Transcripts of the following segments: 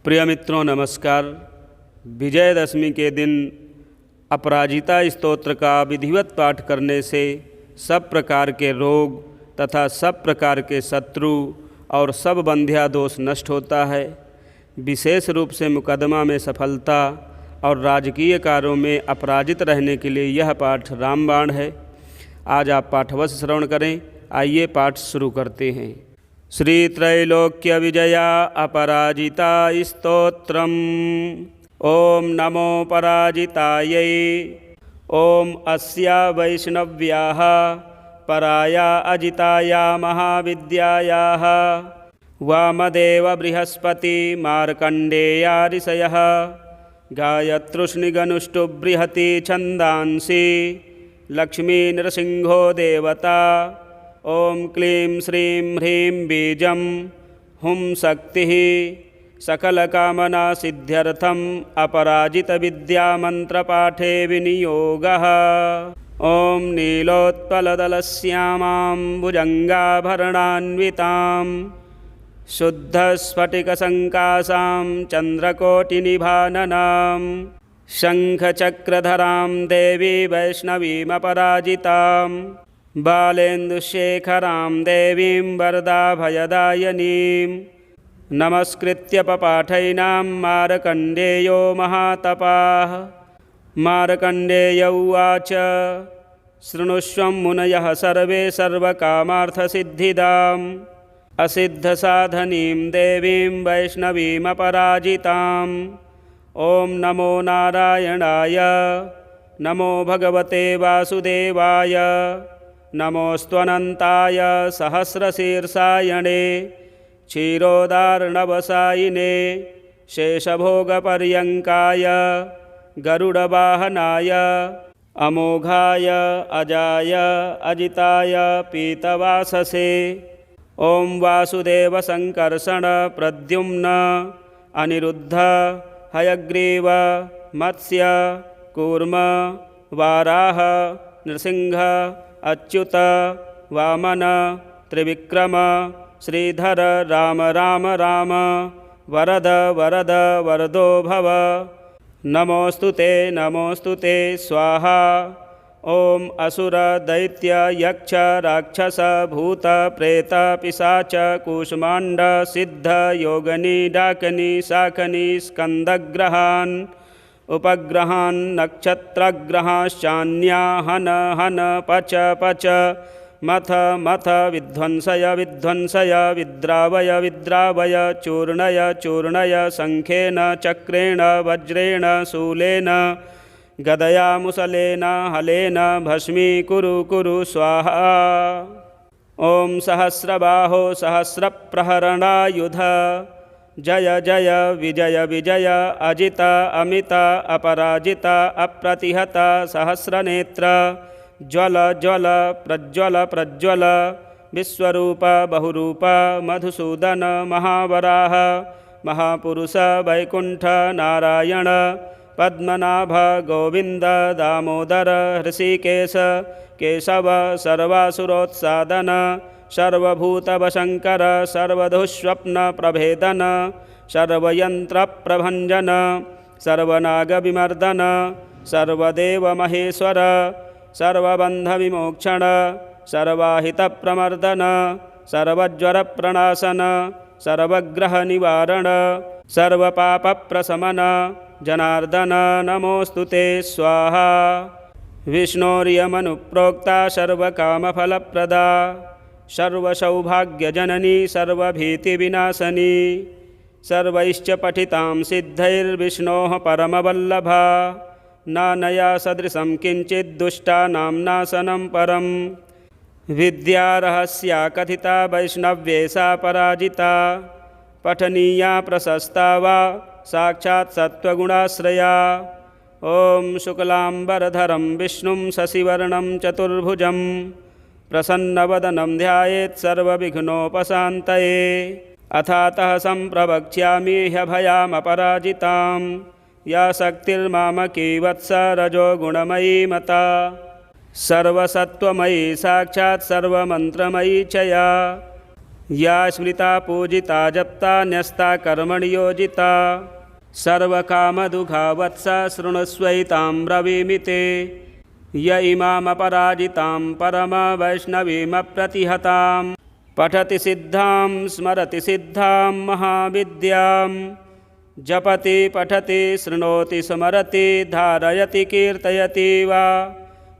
प्रिय मित्रों नमस्कार। विजयदशमी के दिन अपराजिता स्तोत्र का विधिवत पाठ करने से सब प्रकार के रोग तथा सब प्रकार के शत्रु और सब बंध्या दोष नष्ट होता है। विशेष रूप से मुकदमा में सफलता और राजकीय कार्यों में अपराजित रहने के लिए यह पाठ रामबाण है। आज आप पाठवश श्रवण करें। आइए पाठ शुरू करते हैं। श्री त्रैलोक्य विजया अपराजिता स्तोत्रम्। ओम नमो पराजितायै। ओम अस्या वैष्णव्याः पराया अजिताया महाविद्यायाः वामदेव बृहस्पति मार्कण्डेया ऋषयः गायत्रुष्णिगनुष्टुबृहति छन्दांसि लक्ष्मी नृसिंहो देवता। ओम क्लीं श्रीं ह्रीं बीजं हुं शक्तिः सकलकामना सिद्ध्यर्थम् अपराजित विद्यामन्त्रपाठे विनियोगः। ओम नीलोत्पलदलश्यामां भुजङ्गाभरणान्वितां शुद्धस्फटिकसङ्कासां चन्द्रकोटिनिभाननां शङ्खचक्रधरां देवी वैष्णवीमपराजितां बालेन्दुशेखरां देवीं वरदाभयदायिनीं नमस्कृत्य पपाठैनां मार्कण्डेयो महातपाः। मार्कण्डेय उवाच शृणुष्व मुनयः सर्वे सर्वकामार्थसिद्धिदाम् असिद्धसाधनीं देवीं वैष्णवीमपराजिताम्। ओम नमो नारायणाय नमो भगवते वासुदेवाय नमोऽस्त्वनन्ताय सहस्रशीर्षायणे क्षीरोदार्णवसायिने शेषभोगपर्यङ्काय गरुडवाहनाय अमोघाय अजाय अजिताय पीतवाससे। ओम वासुदेव संकर्षण प्रद्युम्न अनिरुद्ध हयग्रीव मत्स्य कूर्म वाराह नृसिंह अच्युत वामन त्रिविक्रम श्रीधर राम राम राम वरद वरद वरदो भव। नमोस्तुते नमोस्तुते स्वाहा। ओम असुर दैत्य यक्ष राक्षस भूत प्रेत पिशाच कूष्मांड सिद्ध योगनी डाकनी शाकनी स्कंदग्रहान् उपग्रहान् नक्षत्रग्रहाश्चान्या हन हन पच पच मथ मथ विध्वंसय विध्वंसय विद्रावय विद्रावय चूर्णय चूर्णय शंखेन चक्रेण वज्रेण शूलेन गदया मुसलेन हलेन भस्मीकुरु कुरु स्वाहा। ओम सहस्रबाहो सहस्रप्रहरणायुध जय जय विजय विजय अजित अमित अपराजित अप्रतिहत सहस्रनेत्र ज्वल ज्वल प्रज्वल प्रज्वल विश्वरूप बहुरूप मधुसूदन महावराह महापुरुष वैकुंठ नारायण पद्मनाभ गोविंद दामोदर ऋषिकेश केशव सर्वासुरोत्सादन सर्वभूतवशंकर सर्वदुःस्वप्न प्रभेदन सर्वयंत्रप्रभंजन सर्वनागविमर्दन सर्वदेव महेश्वर सर्वबंधविमोक्षण सर्वाहितप्रमर्दन सर्वज्वरप्रणाशन सर्वग्रहनिवारण सर्वपापप्रशमन जनार्दन नमोस्तुते स्वाहा। विष्णोर्यमनुप्रोक्ता सर्वकामफलप्रदा सर्वसौभाग्यजननी सर्वभीतिविनाशनी सर्वैश्च पठितां सिद्धैर्विष्णोः परमवल्लभा नानया सदृशं किञ्चित् दुष्टानां नाशनं परम्। विद्यारहस्या कथिता वैष्णव्ये सा पराजिता पठनीया प्रशस्ता वा साक्षात् सत्त्वगुणाश्रया। ओम शुक्लांबरधरं विष्णुं शशिवर्णं चतुर्भुजं प्रसन्नवदनं ध्यायेत् सर्वविघ्नोपशान्तये। अथातः सम्प्रवक्ष्यामि ह्यभयामपराजितां या शक्तिर्मामकी वत्स रजोगुणमयी मता सर्वसत्त्वमयी साक्षात् सर्वमन्त्रमयी च या या स्मृता पूजिता जप्ता न्यस्ता कर्मणि योजिता सर्वकामदुघा वत्सा शृणुष्वैतां ब्रवीमि ते य इमामपराजितां परमवैष्णवीमप्रतिहतां पठति सिद्धां स्मरति सिद्धां महाविद्यां जपति पठति शृणोति स्मरति धारयति कीर्तयति वा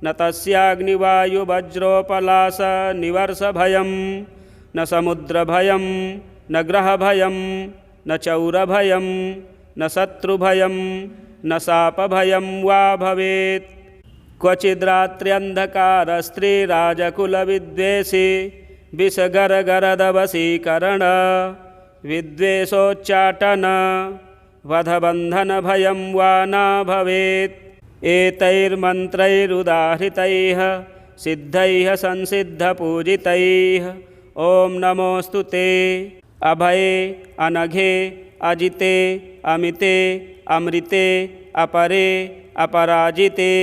न तस्याग्निवायुवज्रोपलासनिवर्षभयं न समुद्रभयं न ग्रहभयं न चौरभयं न शत्रुभयं न शापभयं वा भवेत्। क्वचिद्रात्र्यन्धकारस्त्रीराजकुलविद्वेषी विषगरगरदवशीकरण विद्वेषोच्चाटन वधबन्धनभयं वा न भवेत्। एतैर्मन्त्रैरुदाहृतैः सिद्धैः संसिद्धपूजितैः ॐ नमोऽस्तु ते अभये अनघे अजिते अमिते अमृते अपरे अपराजिते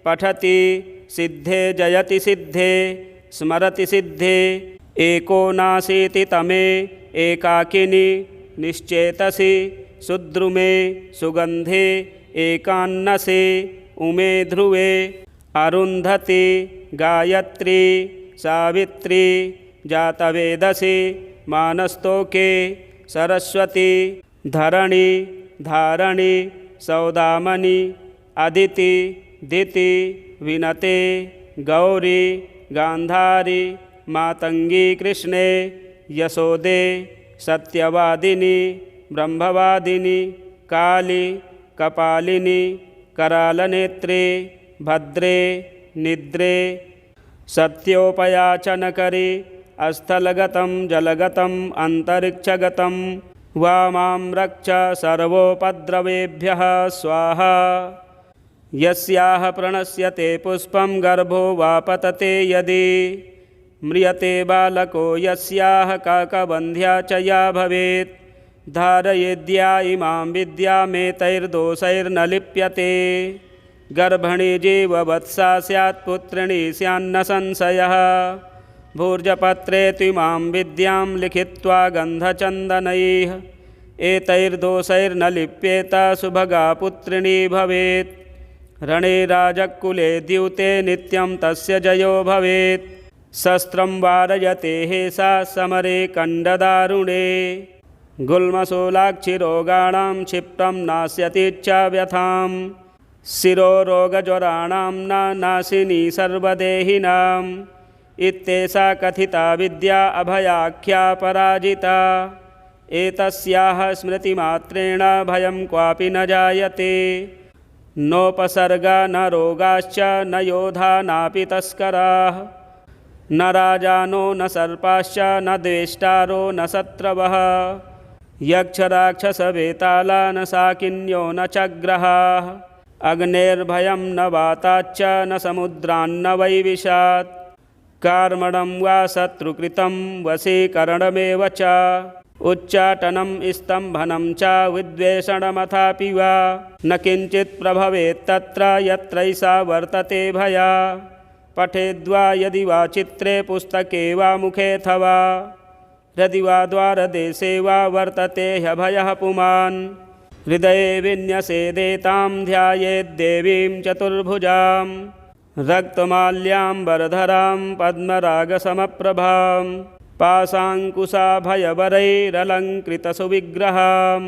पठति सिद्धे जयति सिद्धे स्मरति सिद्धे एको नासीति तमे एकाकिनि निश्चेतसि सुद्रुमे सुगन्धे एकान्नसे उमे ध्रुवे अरुन्धति गायत्री सावित्री जातवेदसि मानस्तोके सरस्वती धरणी धारणी सौदामणि अदिति दिति विनते गौरी गांधारी मातंगी कृष्णे यशोदे सत्यवादिनी ब्रह्मवादिनी काली कपालिनी करालनेत्रे भद्रे निद्रे सत्योपयाचनकरी अस्थलगतं जलगतं अंतरिक्षगतं वामां रक्ष सर्वोपद्रवेभ्यः स्वाहा। यस्याः प्रणश्यते पुष्पं गर्भो वा पतते यदि म्रियते बालको यस्याः काकबन्ध्या च या भवेत् धारयेद्या इमां विद्यामेतैर्दोषैर्न लिप्यते गर्भणी जीववत्सा स्यात् पुत्रिणी स्यान्न संशयः भूर्जपत्रे त्विमां विद्यां लिखित्वा गन्धचन्दनैः एतैर्दोषैर्न लिप्येत सुभगा पुत्रिणी भवेत् रणे राजकुले द्यूते नित्यं तस्य जयो भवेत् शस्त्रं वारयते हेषा समरे कण्डदारुणे गुल्मशूलाक्षिरोगाणां क्षिप्रं नास्यतीच्छा व्यथां शिरोरोगज्वराणां न नाशिनी सर्वदेहिनाम् इत्येषा कथिता विद्या अभयाख्या पराजिता एतस्याः स्मृतिमात्रेण भयं क्वापि न जायते नोपसर्गा न रोगाश्च न योधा नापि तस्कराः न राजानो न सर्पाश्च न द्वेष्टारो न शत्रवः यक्षराक्षसवेताला न शाकिन्यो न चग्रहाः अग्नेर्भयं न वाताच्च न समुद्रान्न वैविशात् कार्मणं वा शत्रुकृतं वशीकरणमेव च उच्चाटनं स्तम्भनं च विद्वेषणमथापि वा न किञ्चित् प्रभवेत्तत्र यत्रैषा वर्तते भया पठेद्वा यदि वा चित्रे पुस्तके वा मुखेऽथवा हृदि वा द्वारदेशे वा वर्तते ह्यभयः पुमान् हृदये विन्यसेदेतां ध्यायेद्देवीं चतुर्भुजां रक्तमाल्याम्बरधरां पद्मरागसमप्रभां पाशाङ्कुशाभयवरैरलङ्कृतसुविग्रहां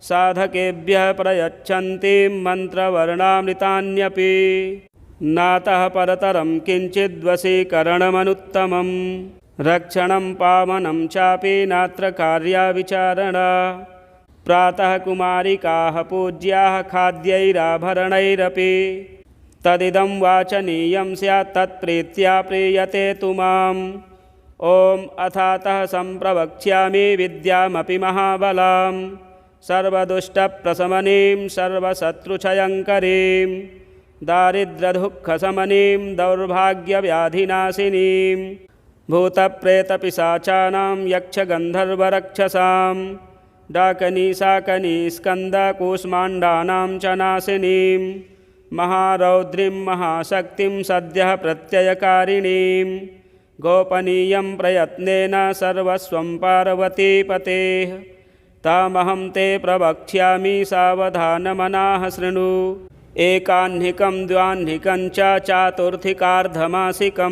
साधकेभ्यः प्रयच्छन्तीं मन्त्रवर्णामृतान्यपि नातः परतरं किञ्चिद्वशीकरणमनुत्तमं रक्षणं पावनं चापि नात्र कार्या विचारणा प्रातः कुमारिकाः पूज्याः खाद्यैराभरणैरपि तदिदं वाचनीयं स्यात् तत्प्रीत्या प्रीयते तु माम् ॐ अथातः सम्प्रवक्ष्यामि विद्यामपि महाबलां सर्वदुष्टप्रशमनीं सर्वशत्रुक्षयङ्करीं दारिद्र्यदुःखशमनीं दौर्भाग्यव्याधिनाशिनीं भूतप्रेतपिशाचानां यक्षगन्धर्वरक्षसां डाकनीशाकनीस्कन्दकूष्माण्डानां च नाशिनीं महारौद्रीं महाशक्तिं सद्यः प्रत्ययकारिणीं गोपनीयं प्रयत्नेन सर्वस्वं पार्वतीपतेः। तामहं ते प्रवक्ष्यामि सावधानमनाः शृणु। एकाह्निकं द्व्याह्निकं च चातुर्थिकार्धमासिकं,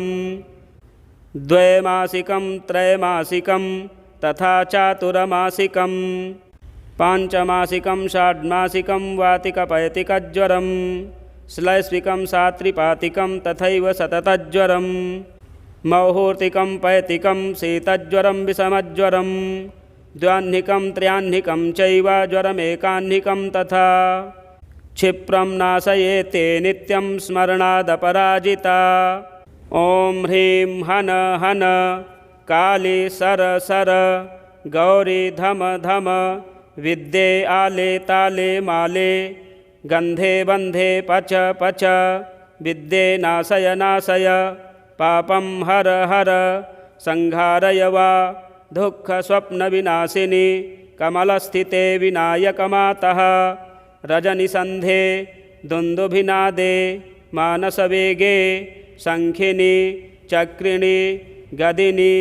द्वैमासिकं त्रैमासिकं तथा चातुर्मासिकं, पाञ्चमासिकं षाड्मासिकं वातिकपैतिकज्वरं, श्लैष्मिकं सात्रिपातिकं तथैव सततज्वरं, मौहूर्तिकं पैतिकं शीतज्वरं विषमज्वरं, द्व्याह्निकं त्रयाह्निकं चैव ज्वरमेकाह्निकं तथा। क्षिप्रं नाशयेते नित्यं स्मरणादपराजिता। ॐ ह्रीं हन हन काली सर सर गौरी धम धम विद्ये आले ताले माले, गन्धे बन्धे पच पच विद्ये नाशय नाशय, पापं हर हर संहारय वा दुःखस्वप्नविनाशिनी कमलस्थिते विनायकमातः। रजनिसन्धे दुन्दुभिनादे मानसवेगे शङ्खिनी चक्रिणी गदिनी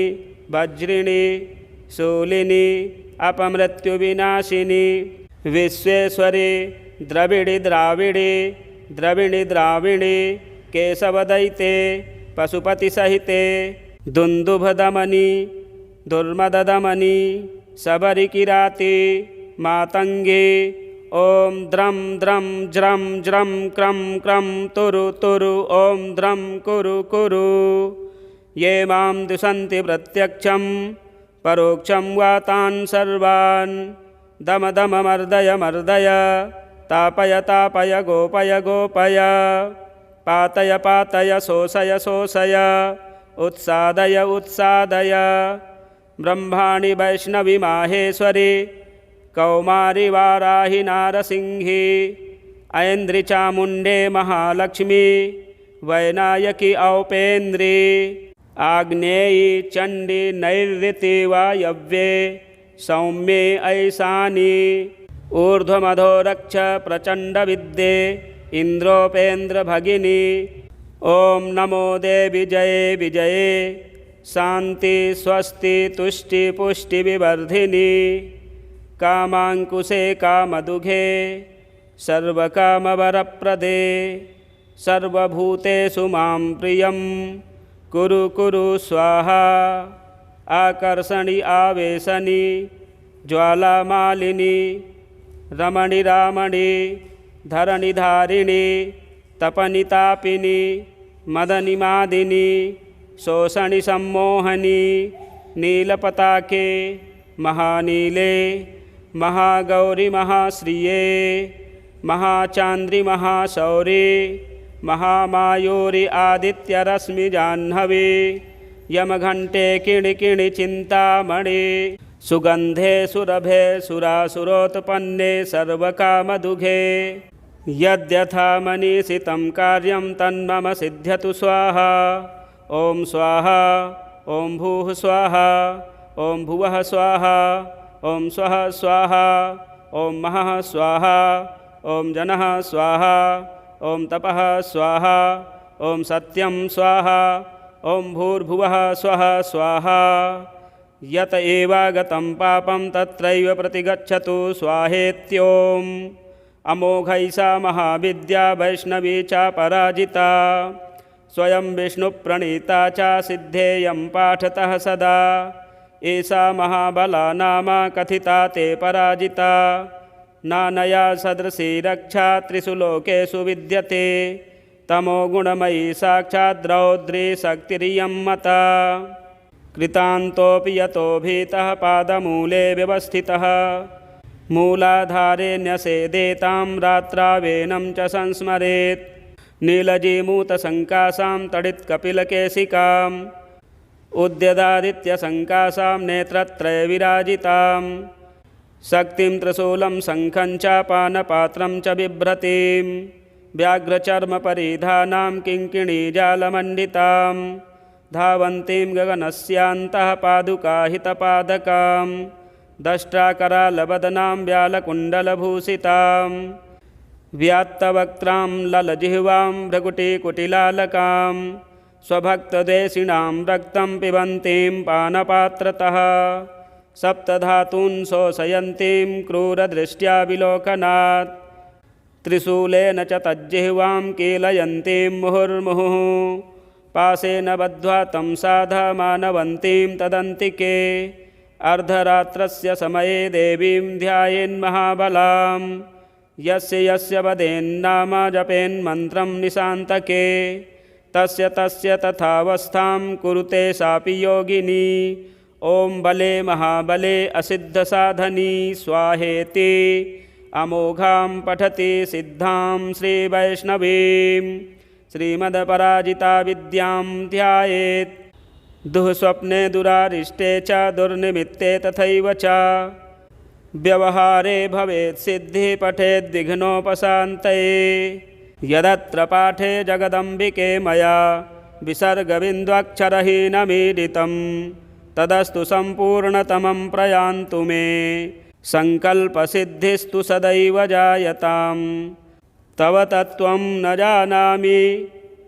वज्रिणी शूलिनी अपमृत्युविनाशिनी, विश्वेश्वरी द्रविडी द्राविडी द्रविणी द्राविणी केशवदयिते पशुपतिसहिते, दुन्दुभदमनी दुर्मददमनी शबरिकिराती मातङ्गी। ॐ द्रं द्रं ज्रं ज्रं क्रं क्रं तुरु तुरु ॐ द्रं कुरु कुरु। ये मां दुषन्ति प्रत्यक्षं परोक्षं वा तान् सर्वान्, दम दम मर्दय मर्दय, तापय तापय गोपय गोपय, पातय पातय शोषय शोषय, उत्सादय उत्सादय। ब्रह्माणि वैष्णवी माहेश्वरी कौमारी वाराहि नारसिंही, ऐन्द्री चामुण्डे महालक्ष्मी वैनायकी औपेन्द्री, आग्नेयी चण्डी नैऋति वायव्ये सौम्ये ऐशानी, ऊर्ध्वमधोरक्ष प्रचण्डविद्ये इन्द्रोपेन्द्रभगिनी। ॐ नमो देवी जये विजये शान्ति स्वस्ति तुष्टि पुष्टि विवर्धिनी, कामाङ्कुशे कामदुघे सर्वकामवरप्रदे, सर्वभूतेषु मां प्रियं कुरु कुरु स्वाहा। आकर्षणि आवेशनि ज्वालामालिनी, रमणि रामणि धरणिधारिणि, तपनि तापिनि मदनि मादिनि, शोषणि सम्मोहनि, नीलपताके महानीले, महागौरी महाश्रिये, महाचान्द्रि महाशौरि, महामायूरि आदित्यरश्मिजाह्नवी, यमघण्टे किणिकिणि चिन्तामणि, सुगन्धे सुरभे सुरासुरोत्पन्ने सर्वकामदुघे। यद्यथा मनीषितं कार्यं तन्मम सिद्ध्यतु स्वाहा। ॐ स्वाहा ॐ भूः स्वाहा ॐ भुवः स्वाहा ॐ स्वः स्वाहा ॐ महः स्वाहा ॐ जनः स्वाहा ॐ तपः स्वाहा ॐ सत्यं स्वाहा ॐ भूर्भुवः स्वः स्वाहा। यत एवागतं पापं तत्रैव प्रतिगच्छतु स्वाहेत्योम्। अमोघैषा महाविद्या वैष्णवी चापराजिता, स्वयं विष्णुप्रणीता च सिद्धेयं पाठतः सदा। एषा महाबला नाम कथिता ते पराजिता, नानया सदृशी रक्षा त्रिषु लोकेषु विद्यते। तमोगुणमयी साक्षात् रौद्री शक्तिरियं मता। कृतान्तोऽपि यतो भीतः पादमूले व्यवस्थितः, मूलाधारे न्यसेदेतां रात्रावेनं च संस्मरेत्। नीलजीमूतसङ्कासां तडित्कपिलकेशिकाम्, उद्यदादित्यसङ्कासां नेत्रत्रयविराजितां, शक्तिं त्रिशूलं शङ्खं च पानपात्रं च बिभ्रतीं, व्याघ्रचर्मपरिधानां किङ्किणीजालमण्डितां, धावन्तीं गगनस्यान्तः पादुकाहितपादकां, दष्ट्राकरालवदनां व्यालकुण्डलभूषितां, व्यात्तवक्त्रां ललजिह्वां भ्रकुटीकुटिलालकां, स्वभक्तद्वेषिणां रक्तं पिबन्तीं पानपात्रतः सप्तधातून् शोषयन्तीं क्रूरदृष्ट्या विलोकनात् त्रिशूलेन च तज्जिह्वां कीलयन्तीं मुहुर्मुहुः पाशेन बद्ध्वा तं साधमानवन्तीं तदन्तिके अर्धरात्रस्य समये देवीं ध्यायेन्महाबलां यस्य यस्य वदेन्नाम जपेन्मन्त्रं निशान्तके तस्य तथावस्थां कुरुते सापि योगिनी। ॐ बले महाबले असिद्धसाधनी स्वाहेति अमोघां पठति सिद्धां श्रीवैष्णवीं श्रीमदपराजिता विद्यां ध्यायेत् दुःस्वप्ने दुरारिष्टे च दुर्निमित्ते तथैव च व्यवहारे भवेत् सिद्धिः पठेद्विघ्नोपशान्तये यदत्र पाठे जगदम्बिके मया विसर्गबिन्दुक्षरहीनमीडितं तदस्तु सम्पूर्णतमं प्रयान्तु मे सङ्कल्पसिद्धिस्तु सदैव जायताम् तव तत्त्वं न जानामि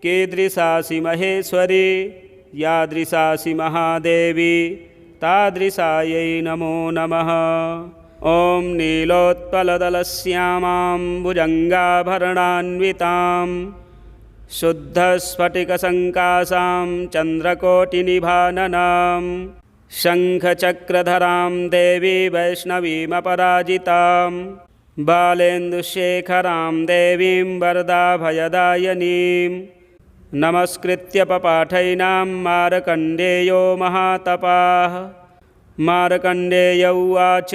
कीदृशासि महेश्वरी यादृशासि महादेवी तादृशायै नमो नमः। ॐ नीलोत्पलदलश्यामां भुजङ्गाभरणान्वितां शुद्धस्फटिकसङ्काशां चन्द्रकोटिनिभाननां शङ्खचक्रधरां देवी वैष्णवीमपराजितां बालेन्दुशेखरां देवीं वरदाभयदायिनीं नमस्कृत्य पपाठैनां मार्कण्डेयो महातपाः। मार्कण्डेय उवाच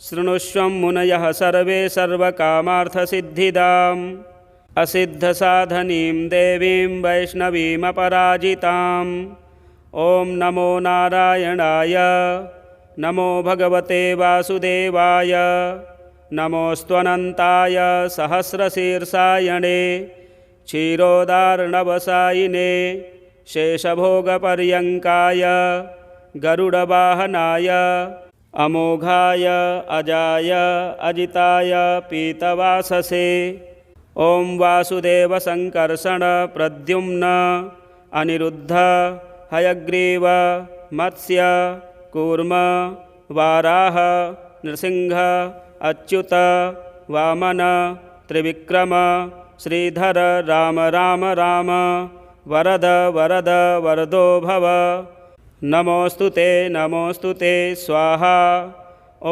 शृणुष्व मुनयः सर्वे सर्वकामार्थसिद्धिदाम् असिद्धसाधनीं देवीं वैष्णवीमपराजिताम्। ॐ नमो नारायणाय नमो भगवते वासुदेवाय नमोऽस्त्वनन्ताय सहस्रशीर्षायणे क्षीरोदार्णवसायिने शेषभोगपर्यङ्काय गरुडवाहनाय अमोघाय अजाय अजिताय पीतवाससे ॐ वासुदेव संकर्षण प्रद्युम्न अनिरुद्ध हयग्रीव मत्स्य कूर्म वाराह नृसिंह अच्युत वामन त्रिविक्रम श्रीधर राम राम राम वरद वरद वरदो भव नमोऽस्तु ते स्वाहा। ॐ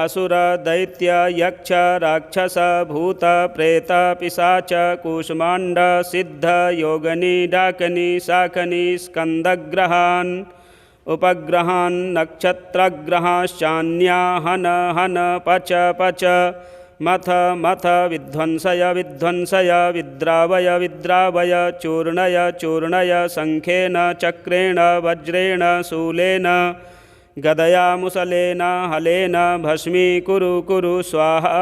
असुर दैत्य यक्ष राक्षस भूत प्रेत पिशाच कूष्माण्ड सिद्ध योगनी डाकनी शाकनी स्कन्दग्रहान् उपग्रहान् नक्षत्रग्रहाश्चान्या हन हन पच पच मथ मथ विध्वंसय विध्वंसय विद्रावय विद्रावय चूर्णय चूर्णय शङ्खेन चक्रेण वज्रेण शूलेन गदया मुसलेन हलेन भस्मीकुरु कुरु स्वाहा।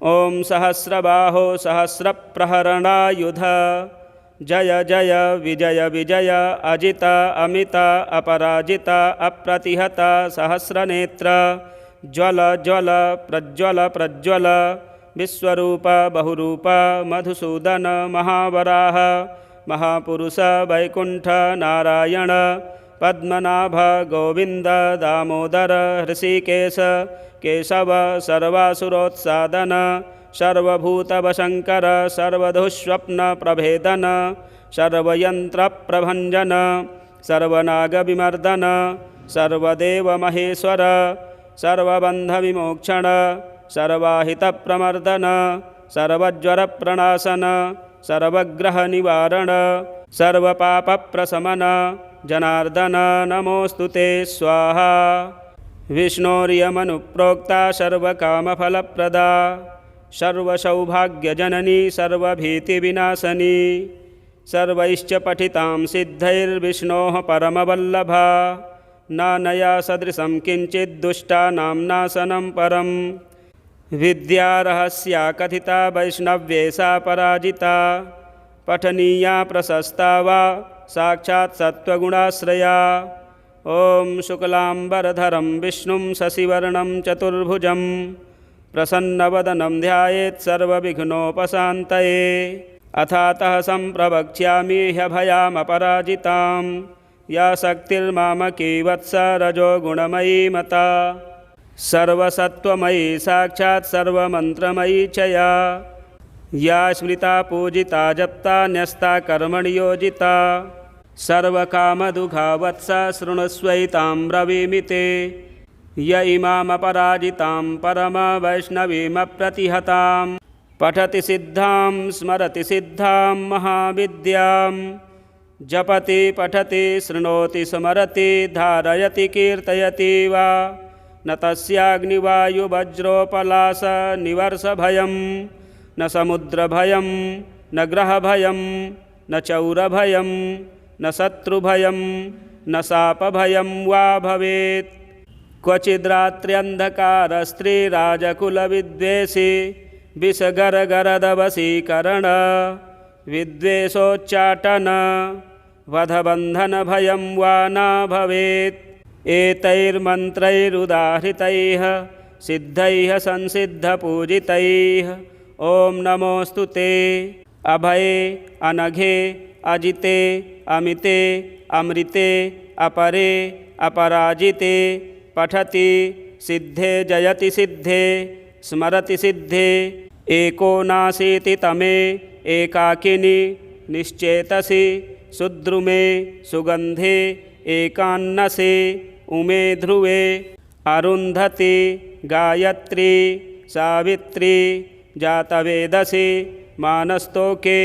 ॐ सहस्रबाहो सहस्रप्रहरणायुध जय जय विजय विजय अजित अमित अपराजित अप्रतिहत सहस्रनेत्र ज्वल ज्वल प्रज्वल प्रज्वल विश्वरूप बहुरूप मधुसूदन महावराह महापुरुष वैकुण्ठ नारायण पद्मनाभ गोविंद दामोदर हृषिकेश केशव सर्वासुरोत्सादन सर्वभूतवशङ्कर सर्वदुःस्वप्नप्रभेदन सर्वयन्त्रप्रभञ्जन सर्वनागविमर्दन सर्वदेवमहेश्वर सर्वबन्धविमोक्षण सर्वाहितप्रमर्दन सर्वज्वरप्रणाशन सर्वग्रहनिवारण सर्वपापप्रशमन जनार्दन नमोऽस्तु ते स्वाहा। विष्णोर्यमनुप्रोक्ता सर्वकामफलप्रदा सर्वसौभाग्यजननी सर्वभीतिविनाशनी सर्वैश्च पठितां सिद्धैर्विष्णोः परमवल्लभा नानया सदृशं किञ्चित् दुष्टानां नाशनं परम् विद्यारहस्या कथिता वैष्णव्ये सा पराजिता पठनीया प्रशस्ता वा साक्षात् सत्त्वगुणाश्रया। ॐ शुक्लाम्बरधरं विष्णुं शशिवर्णं चतुर्भुजं प्रसन्नवदनं ध्यायेत् सर्वविघ्नोपशान्तये। अथातः सम्प्रवक्ष्यामि ह्यभयामपराजितां या शक्तिर्मामकी वत्स रजोगुणमयी मता सर्वसत्त्वमयी साक्षात् सर्वमन्त्रमयी च या स्मृता पूजिता जप्ता न्यस्ता कर्मणि योजिता सर्वकामदुघा वत्स शृणुष्वैतां ब्रवीमि ते य इमामपराजितां परमवैष्णवीमप्रतिहतां पठति सिद्धां स्मरति सिद्धां महाविद्यां जपति पठति शृणोति स्मरति धारयति कीर्तयति वा न तस्याग्निवायुवज्रोपलासनिवर्षभयं न समुद्रभयं न ग्रहभयं न चौरभयं न शत्रुभयं न शापभयं वा भवेत्। क्वचिद्रात्र्यन्धकारस्त्रीराजकुलविद्वेषी विषगरगरदवशीकरण विद्वेषोच्चाटन वधबन्धनभयं वा न भवेत्। एतैर्मन्त्रैरुदाहृतैः सिद्धैः संसिद्धपूजितैः ॐ नमोऽस्तु ते अभये अनघे अजिते अमिते अमृते अपरे अपराजिते पठति सिद्धे जयति सिद्धे स्मरति सिद्धे एको नासीति तमे एकाकिनि निश्चेतसि सुद्रुमे सुगन्धे एकान्नसे उमे ध्रुवे अरुन्धति गायत्री सावित्री जातवेदसि मानस्तोके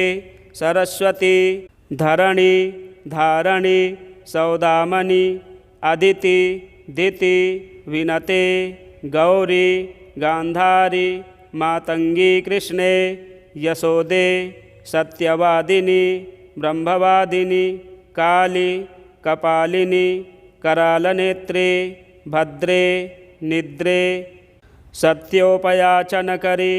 सरस्वती धरणी धारणी सौदामणि अदिति दिति विनते गौरी गांधारी मातंगी कृष्णे यशोदे सत्यवादिनी ब्रह्मवादिनी काली कपालिनी करालनेत्रे भद्रे निद्रे सत्योपयाचनकरी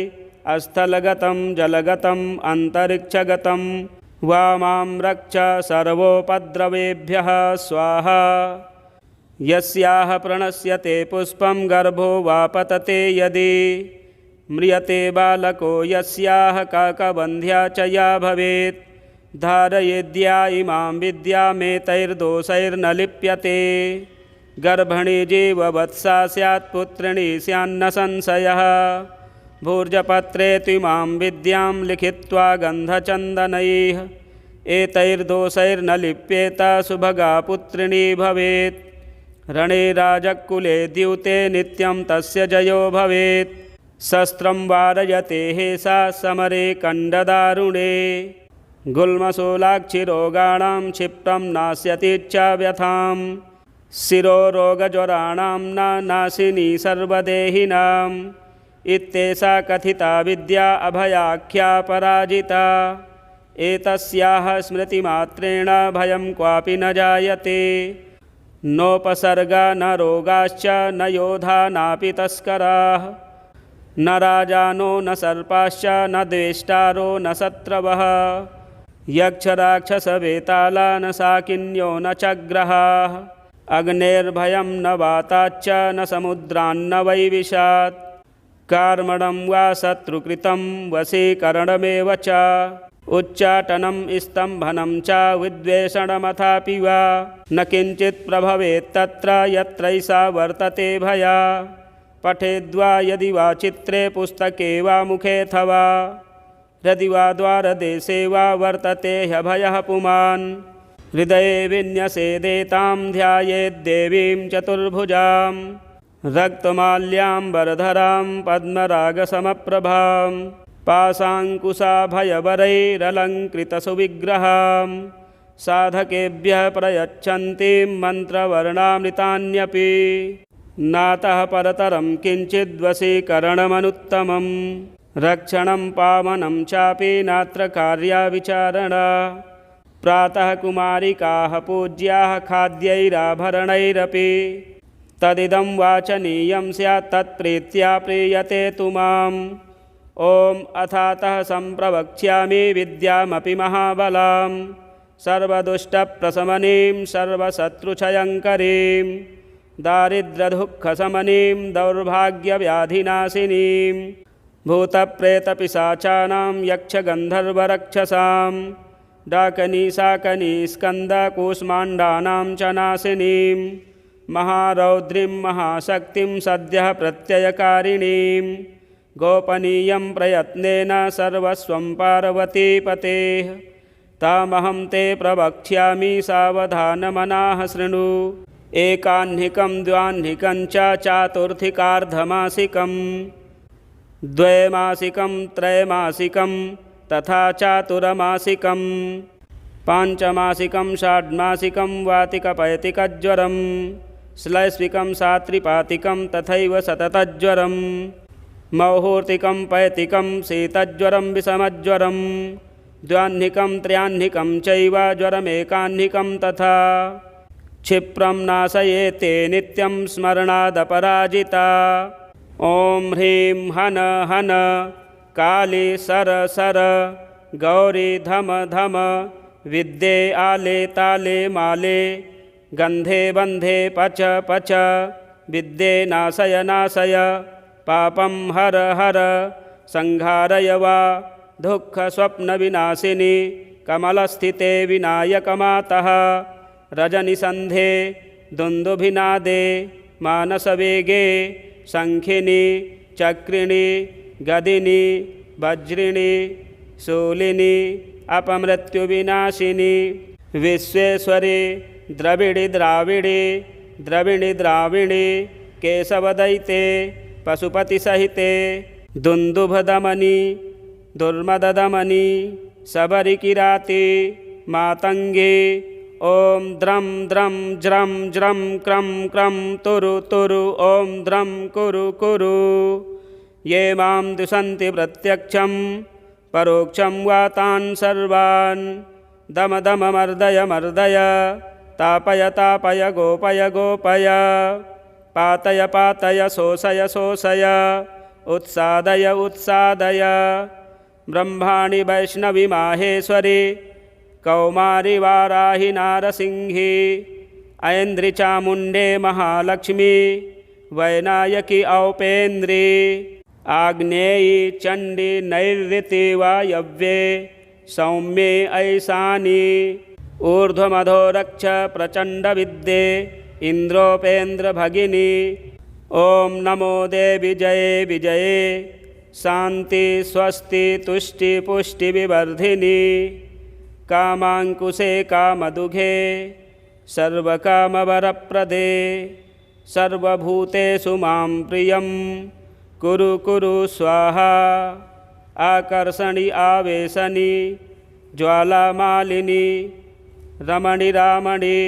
अस्थलगतं जलगतं अंतरिक्षगतं वामां रक्ष सर्वोपद्रवेभ्यः स्वाहा। यस्याः प्रणश्यते पुष्पं गर्भो वा पतते यदि म्रियते बालको यस्याः काकबन्ध्या च या भवेत् धारयेद्या इमां विद्यामेतैर्दोषैर्न लिप्यते गर्भणी जीववत्सा स्यात् पुत्रिणी स्यान्न संशयः भूर्जपत्रे त्विमां विद्यां लिखित्वा गन्धचन्दनैः एतैर्दोषैर्न लिप्येत सुभगा पुत्रिणी भवेत् रणे राजकुले द्यूते नित्यं तस्य जयो भवेत् शस्त्रं वारयते हेषा समरे कण्डदारुणे गुल्मशूलाक्षिरोगाणां क्षिप्रं नास्यतीच्छा व्यथां शिरोरोगज्वराणां न नाशिनी सर्वदेहिनाम् इत्येषा कथिता विद्या अभयाख्या पराजिता एतस्याः स्मृतिमात्रेण भयं क्वापि न जायते नोपसर्गा न रोगाश्च न योधा नापि तस्कराः न राजानो न सर्पाश्च न द्वेष्टारो न शत्रवः यक्षराक्षसवेताला न शाकिन्यो न चग्रहाः अग्नेर्भयं न वाताच्च न समुद्रान्न वैविशात् कार्मणं वा शत्रुकृतं वशीकरणमेव च उच्चाटनं स्तम्भनं च विद्वेषणमथापि वा न किञ्चित् प्रभवेत्तत्र यत्रैषा वर्तते भया पठेद्वा यदि वा चित्रे पुस्तके वा मुखेऽथवा यदि वा द्वारदेशे वा वर्तते ह्यभयः पुमान् हृदये विन्यसेदेतां ध्यायेद्देवीं चतुर्भुजां रक्तमाल्याम्बरधरां पद्मरागसमप्रभां पाशाङ्कुशाभयवरैरलङ्कृतसुविग्रहां साधकेभ्यः प्रयच्छन्तीं मन्त्रवर्णामृतान्यपि नातः परतरं किञ्चिद्वशीकरणमनुत्तमं रक्षणं पावनं चापि नात्र कार्याविचारणा प्रातः कुमारिकाः पूज्याः खाद्यैराभरणैरपि तदिदं वाचनीयं स्यात् तत्प्रीत्या प्रीयते तु माम् ॐ अथातः सम्प्रवक्ष्यामि विद्यामपि महाबलां सर्वदुष्टप्रशमनीं सर्वशत्रुक्षयङ्करीं दारिद्र्यदुःखशमनीं दौर्भाग्यव्याधिनाशिनीं भूतप्रेतपिशाचानां यक्षगन्धर्वरक्षसां डाकनीशाकनीस्कन्दकूष्माण्डानां च नाशिनीं महारौद्रीं महाशक्तिं सद्यः प्रत्ययकारिणीं गोपनीयं प्रयत्नेन सर्वस्वं पार्वतीपतेः तामहं ते प्रवक्ष्यामि सावधानमनाः शृणु। एकाह्निकं द्व्याह्निकं च चातुर्थिकार्धमासिकं द्वैमासिकं त्रैमासिकं तथा चातुर्मासिकं पाञ्चमासिकं षाड्मासिकं वातिकपैतिकज्वरं श्लैष्मिकं सात्रिपातिकं तथैव सततज्वरं मौहूर्तिकं पैतिकं शीतज्वरं विषमज्वरं द्व्याह्निकं त्र्याह्निकं चैव ज्वरमेकाह्निकं तथा क्षिप्रं नाशयेते नित्यं स्मरणादपराजिता। ॐ ह्रीं हन हन काली सर सर गौरी धम धम विद्ये आले ताले माले गन्धे बन्धे पच पच विद्ये नाशय नाशय पापं हर हर संहारय वा दुःखस्वप्नविनाशिनी कमलस्थिते विनायकमातः रजनिसन्धे दुन्दुभिनादे मानसवेगे शङ्खिनी चक्रिणी गदिनी वज्रिणी शूलिनी अपमृत्युविनाशिनी विश्वेश्वरी द्रविडी द्राविडी द्रविणी द्राविणी केशवदयिते पशुपतिसहिते दुन्दुभदमनी दुर्मददमनी शबरिकिराती मातंगी ॐ द्रं द्रं ज्रं ज्रं क्रं क्रं तुरु तुरु ॐ द्रं कुरु कुरु। ये मां दुषन्ति प्रत्यक्षं परोक्षं वा तान् सर्वान् दम दम मर्दय मर्दय तापय तापय गोपय गोपय पातय पातय शोषय शोषय उत्सादय उत्सादय। ब्रह्माणि वैष्णवी माहेश्वरी कौमारी वाराहि नारसिंही ऐन्द्री चामुण्डे महालक्ष्मी वैनायकी औपेन्द्री आग्नेयी चण्डी नैऋति वायव्ये सौम्ये ऐशानी ऊर्ध्वमधोरक्ष प्रचण्डविद्ये इन्द्रोपेन्द्रभगिनी। ॐ नमो देवी जये विजये शान्ति स्वस्ति तुष्टि पुष्टि विवर्धिनी कामाङ्कुशे कामदुघे सर्वकामवरप्रदे सर्वभूतेषु मां प्रियं कुरु कुरु स्वाहा। आकर्षणि आवेशनि ज्वालामालिनी रमणि रामणि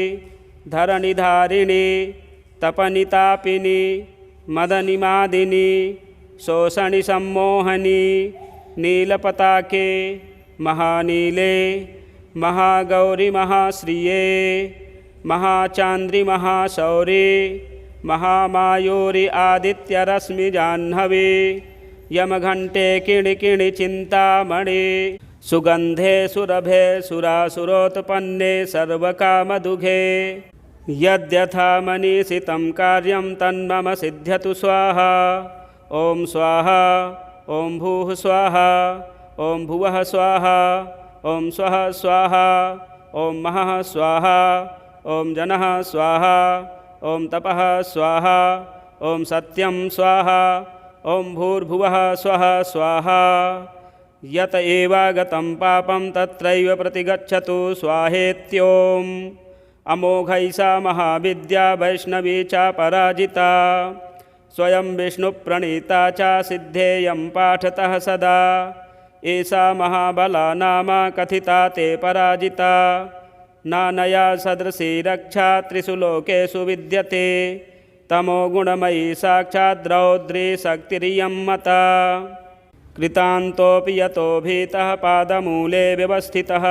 धरणिधारिणि तपनितापिनी मदनिमादिनी शोषणि सम्मोहनी नीलपताके महानीले महागौरी महाश्रिये महाचान्द्रि महाशौरी महामायूरी आदित्यरश्मिजाह्नवी यमघण्टे किणिकिणि चिन्तामणि सुगन्धे सुरभे सुरासुरोत्पन्ने सर्वकामदुघे यद्यथा मनीषितं कार्यं तन्मम सिद्ध्यतु स्वाहा। ॐ स्वाहा ॐ भूः स्वाहा ॐ भुवः स्वाहा ॐ स्वः स्वाहा ॐ महः स्वाहा ॐ जनः स्वाहा ॐ तपः स्वाहा ॐ सत्यं स्वाहा ॐ भूर्भुवः स्वः स्वाहा। यत एवागतं पापं तत्रैव प्रतिगच्छतु स्वाहेत्योम्। अमोघैषा महाविद्या वैष्णवी च पराजिता स्वयं विष्णुप्रणीता च सिद्धेयं पाठतः सदा। एषा महाबला नाम कथिता ते पराजिता नानया सदृशी रक्षा त्रिषु लोकेषु विद्यते। तमोगुणमयी साक्षात् रौद्री शक्तिरियं मता। कृतान्तोऽपि यतो भीतः पादमूले व्यवस्थितः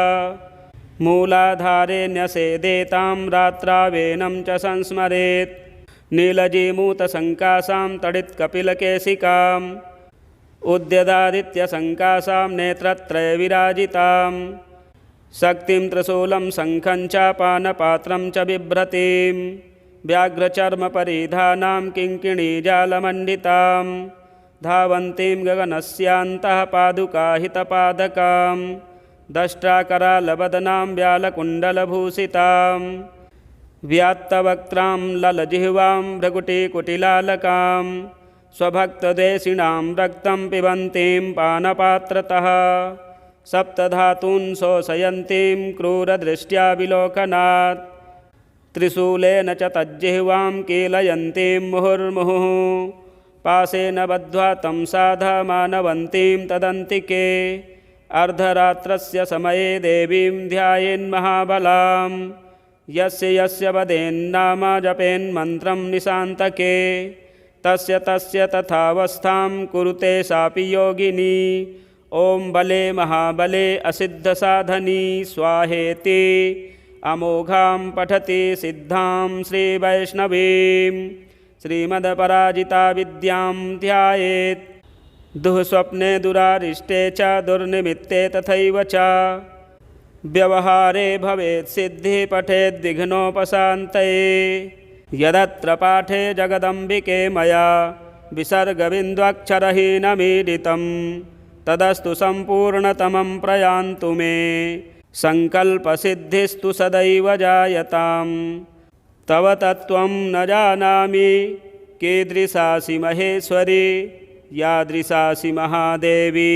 मूलाधारे न्यसेदेतां रात्रावेनं च संस्मरेत्। नीलजीमूतसङ्कासां तडित्कपिलकेशिकाम् उद्यदादित्यसङ्कासां नेत्रत्रयविराजितां शक्तिं त्रिशूलं शङ्खं च पानपात्रं च बिभ्रतीं व्याघ्रचर्मपरिधानां किङ्किणीजालमण्डितां धावन्तीं गगनस्यान्तः पादुकाहितपादकां दष्ट्राकरालवदनां व्यालकुण्डलभूषितां व्यात्तवक्त्रां ललजिह्वां भ्रकुटीकुटिलालकां स्वभक्तदेशिणां रक्तं पिबन्तीं पानपात्रतः सप्तधातून् शोषयन्तीं क्रूरदृष्ट्या विलोकनात् त्रिशूलेन च तज्जिह्वां कीलयन्तीं मुहुर्मुहुः पाशेन बद्ध्वा तं साधमानवन्तीं तदन्तिके अर्धरात्रस्य समये देवीं ध्यायेन्महाबलां यस्य यस्य वदेन्नाम जपेन्मन्त्रं निशान्तके तस्य तथावस्थां कुरुते सापि योगिनी। ॐ बले महाबले असिद्धसाधनी स्वाहेति अमोघां पठति सिद्धां श्रीवैष्णवीं श्रीमदपराजिता विद्यां ध्यायेत् दुःस्वप्ने दुरारिष्टे च दुर्निमित्ते तथैव च व्यवहारे भवेत् सिद्धिः पठेद्विघ्नोपशान्तये यदत्र पाठे जगदम्बिके मया विसर्गबिन्दुक्षरहीनमीडितं तदस्तु सम्पूर्णतमं प्रयान्तु मे संकल्पसिद्धिस्तु सदैव जायताम् तव तत्त्वं न जानामि कीदृशासि महेश्वरी यादृशासि महादेवी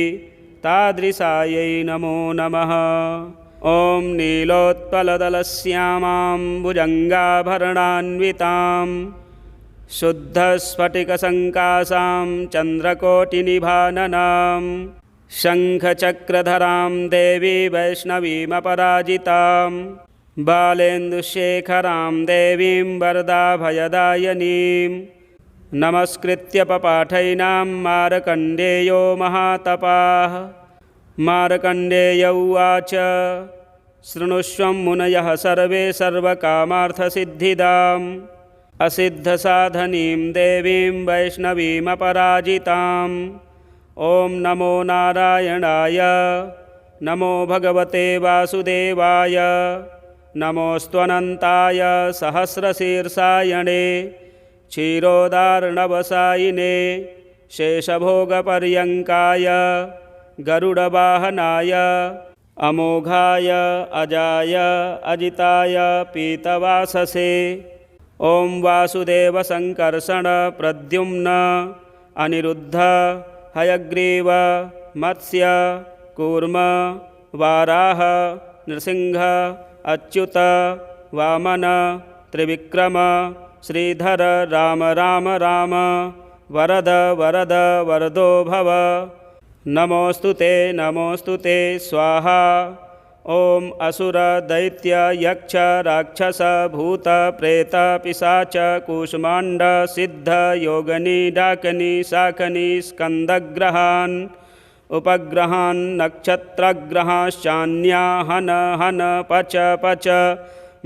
तादृशायै नमो नमः। ॐ नीलोत्पलदलश्यामां भुजङ्गाभरणान्वितां शुद्धस्फटिकसङ्काशां चन्द्रकोटिनिभाननां शङ्खचक्रधरां देवी वैष्णवीमपराजितां बालेन्दुशेखरां देवीं वरदाभयदायिनीं नमस्कृत्य पपाठैनां मार्कण्डेयो महातपाः। मार्कण्डेय उवाच शृणुष्वं मुनयः सर्वे सर्वकामार्थसिद्धिदाम् असिद्धसाधनीं देवीं वैष्णवीमपराजिताम्। ॐ नमो नारायणाय नमो भगवते वासुदेवाय नमोऽस्त्वनन्ताय सहस्रशीर्षायणे क्षीरोदार्णवसायिने शेषभोगपर्यङ्काय गरुडवाहनाय अमोघाय अजाय अजिताय पीतवाससे। ॐ वासुदेव संकर्षण प्रद्युम्न अनिरुद्ध हयग्रीव मत्स्य कूर्म वाराह नृसिंह अच्युत वामन त्रिविक्रम श्रीधर राम राम राम वरद वरद वरदो भव। नमोऽस्तु ते स्वाहा। ॐ असुर दैत्य यक्ष राक्षस भूत प्रेत पिशाच कूष्माण्ड सिद्ध योगनी डाकनी शाकनी स्कन्दग्रहान् उपग्रहान् नक्षत्रग्रहाश्चान्या हन हन पच पच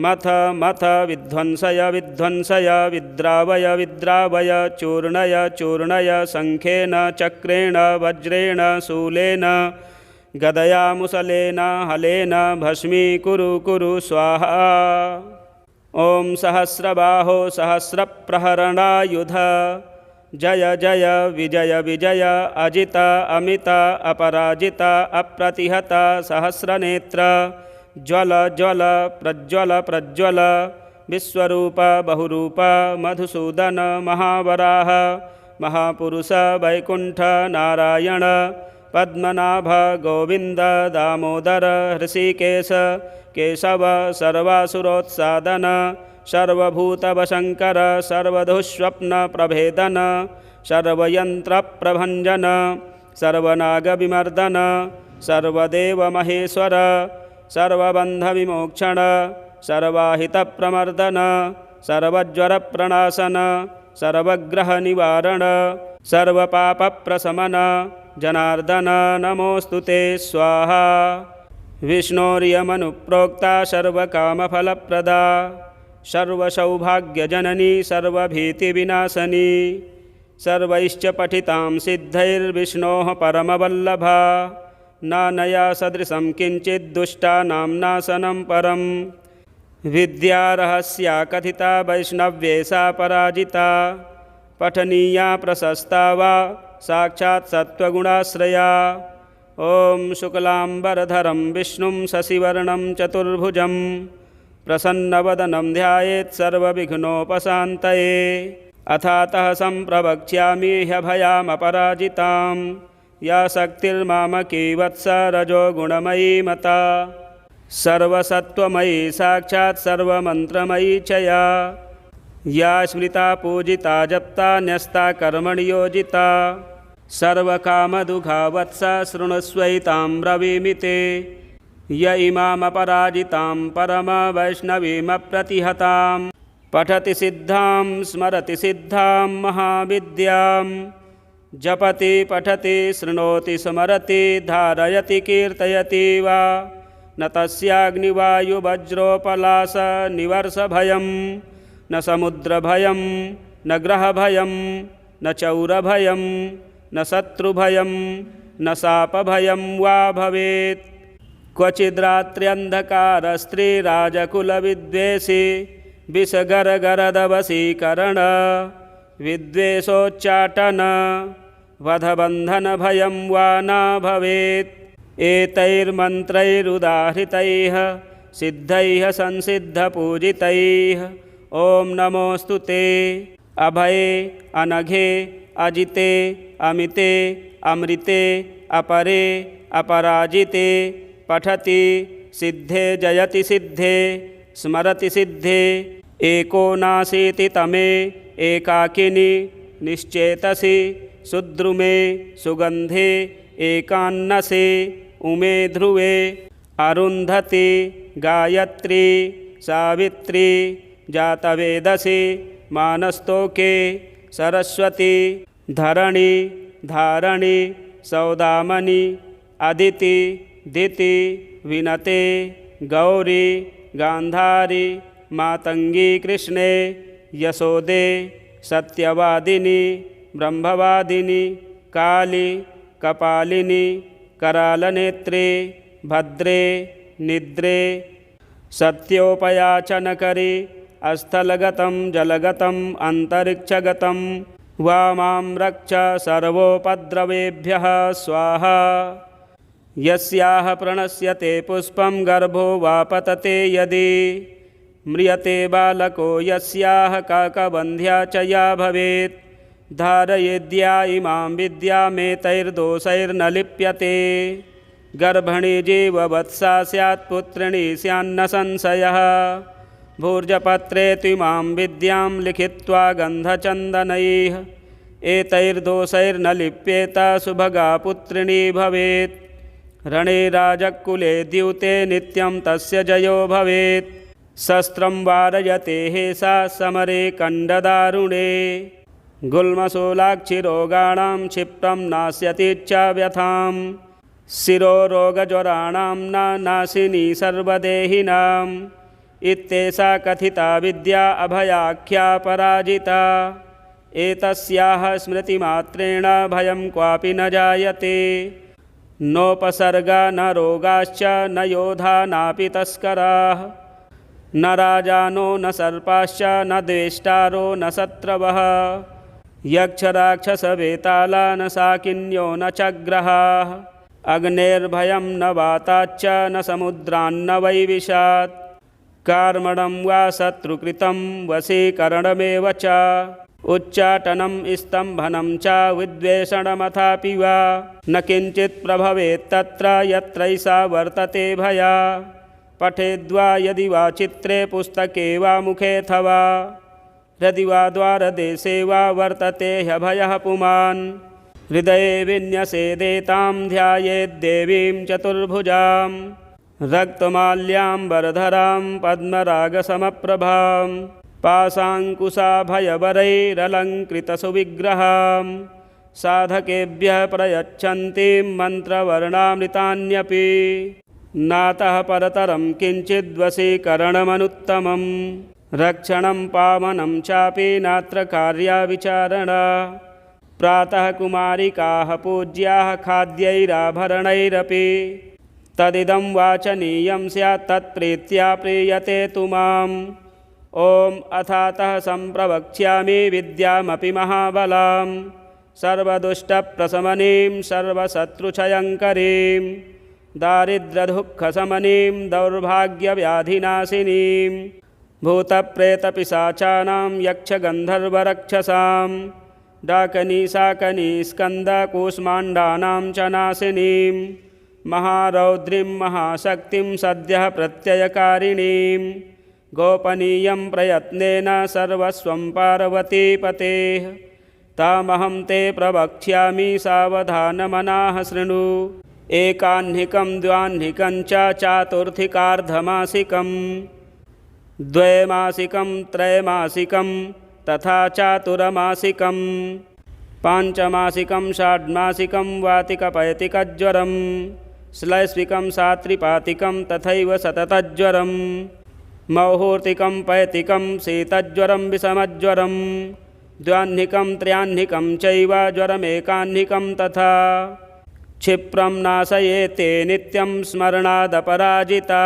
मथ मथ विध्वंसय विध्वंसय विद्रावय विद्रावय चूर्णय चूर्णय शङ्खेन चक्रेण वज्रेण शूलेन गदया मुसलेन हलेन भस्मीकुरु कुरु स्वाहा। ॐ सहस्रबाहो सहस्रप्रहरणायुध जय जय विजय विजय अजित अमित अपराजित अप्रतिहत सहस्रनेत्र ज्वल ज्वल प्रज्वल प्रज्वल विश्वरूप बहुरूप मधुसूदन महावराह महापुरुष वैकुण्ठ नारायण पद्मनाभ गोविंद दामोदर हृषिकेश केशव सर्वासुरोत्सादन सर्वभूतवशङ्कर सर्वदुःस्वप्नप्रभेदन सर्वयन्त्रप्रभञ्जन सर्वनागविमर्दन सर्वदेवमहेश्वर सर्वबन्धविमोक्षण सर्वाहितप्रमर्दन सर्वज्वरप्रणाशन सर्वग्रहनिवारण सर्वपापप्रशमन जनार्दन नमोऽस्तु ते स्वाहा। विष्णोर्यमनुप्रोक्ता सर्वकामफलप्रदा सर्वसौभाग्यजननी सर्वभीतिविनाशनी सर्वैश्च पठितां सिद्धैर्विष्णोः परमवल्लभा नानया सदृशं किञ्चित् दुष्टानां नाशनं परम् विद्यारहस्या कथिता वैष्णव्ये सा पराजिता पठनीया प्रशस्ता वा साक्षात् सत्त्वगुणाश्रया। ॐ शुक्लाम्बरधरं विष्णुं शशिवर्णं चतुर्भुजं प्रसन्नवदनं ध्यायेत् सर्वविघ्नोपशान्तये। अथातः सम्प्रवक्ष्यामि ह्यभयामपराजितां या शक्तिर्मामकी वत्स रजोगुणमयी मता। सर्वसत्त्वमयी साक्षात् सर्वमन्त्रमयी च या स्मृता पूजिता जप्ता न्यस्ता कर्मणि योजिता। सर्वकामदुघा वत्स शृणुष्वैतां ब्रवीमि ते। य इमामपराजितां परमवैष्णवीमप्रतिहतां पठति सिद्धां स्मरति सिद्धां महाविद्यां। जपति पठति शृणोति स्मरति धारयति कीर्तयति वा न तस्याग्निवायुवज्रोपलाशनिवर्षभयं न समुद्रभयं न ग्रहभयं न चौरभयं न शत्रुभयं न शापभयं वा भवेत्। क्वचिद्रात्र्यन्धकारस्त्रीराजकुलविद्वेषी विषगरगरदवशीकरण विद्वेषोच्चाटन वधबन्धनभयं वा न भवेत्। एतैर्मन्त्रैरुदाहृतैः सिद्धैः संसिद्धपूजितैः ॐ नमोऽस्तु ते। अभये अनघे अजिते अमिते अमृते अपरे अपराजिते पठति सिद्धे जयति सिद्धे स्मरति सिद्धे। एको नाशीति तमे एकाकिनि निश्चेतसि सुद्रुमे सुगन्धे एकान्नसे उमे ध्रुवे। अरुन्धति गायत्री सावित्री जातवेदसि मानस्तोके सरस्वती धरणी धारणी सौदामणि अदिति दिति विनते गौरी गान्धारी मातंगी कृष्णे यशोदे सत्यवादिनी ब्रह्मवादिनी काली कपालिनी करालनेत्रे भद्रे निद्रे सत्योपयाचनकरी स्थलगतं जलगतं अन्तरिक्षगतं वामां रक्ष सर्वोपद्रवेभ्यः स्वाहा। यस्याः प्रणश्यते पुष्पं गर्भो वा पतते यदि म्रियते बालको यस्याः काकबन्ध्या च या भवेत्। धारयेद्या इमां विद्यामेतैर्दोषैर्न लिप्यते। गर्भणी जीववत्सा स्यात् पुत्रिणी स्यान्न संशयः। भूर्जपत्रे त्विमां विद्यां लिखित्वा गन्धचन्दनैः एतैर्दोषैर्न लिप्येत सुभगा पुत्रिणी भवेत्। रणे राजकुले द्यूते नित्यं तस्य जयो भवेत्। शस्त्रं वारयते हेषा समरे कण्डदारुणे। गुल्मशूलाक्षिरोगाणां क्षिप्रं नास्यतीच्छा व्यथां। शिरोरोगज्वराणां न नाशिनी सर्वदेहिनाम्। इत्येषा कथिता विद्या अभयाख्या पराजिता। एतस्याः स्मृतिमात्रेण भयं क्वापि न जायते। नोपसर्गा न रोगाश्च न योधा नापि तस्कराः। न राजानो न सर्पाश्च न द्वेष्टारो न शत्रवः। यक्षराक्षसवेताला न शाकिन्यो न चग्रहाः। अग्नेर्भयं न वाताच्च न समुद्रान्न वैविशात्। कार्मणं वा शत्रुकृतं वशीकरणमेव च। उच्चाटनं स्तम्भनं च विद्वेषणमथापि वा न किञ्चित् प्रभवेत् तत्र यत्रैषा वर्तते भया। पठेद्वा यदि वा चित्रे पुस्तके वा मुखेऽथवा हृदि वा द्वारदेशे वा वर्तते ह्यभयः पुमान्। हृदये विन्यसेदेतां ध्यायेद्देवीं चतुर्भुजां। रक्तमाल्याम्बरधरां पद्मरागसमप्रभां। पाशाङ्कुशाभयवरैरलङ्कृतसुविग्रहां। साधकेभ्यः प्रयच्छन्तीं मन्त्रवर्णामृतान्यपि। नातः परतरं किञ्चिद्वशीकरणमनुत्तमं। रक्षणं पावनं चापि नात्र कार्या विचारणा। प्रातः कुमारिकाः पूज्याः खाद्यैराभरणैरपि। तदिदं वाचनीयं स्यात् तत्प्रीत्या प्रीयते तु माम्। ॐ अथातः सम्प्रवक्ष्यामि विद्यामपि महाबलां। सर्वदुष्टप्रशमनीं सर्वशत्रुक्षयङ्करीं दारिद्र्यदुःखशमनीं दौर्भाग्यव्याधिनाशिनीं भूतप्रेतपिशाचानां यक्षगन्धर्वरक्षसां डाकनीशाकनीस्कन्दकूष्माण्डानां च नाशिनीं महारौद्रीं महाशक्तिं सद्यः प्रत्ययकारिणीं गोपनीयं प्रयत्नेन सर्वस्वं पार्वतीपतेः तामहं ते प्रवक्ष्यामि सावधानमनाः शृणु। एकाह्निकं द्व्याह्निकं च चातुर्थिकार्धमासिकं द्वैमासिकं त्रैमासिकं तथा चातुर्मासिकं पाञ्चमासिकं षाड्मासिकं वातिकपैतिकज्वरं श्लैष्विकं सात्रिपातिकं तथैव सततज्वरं मौहूर्तिकं पैतिकं शीतज्वरं विषमज्वरं द्व्याह्निकं त्र्याह्निकं चैव ज्वरमेकाह्निकं तथा क्षिप्रं नाशयेते नित्यं स्मरणादपराजिता।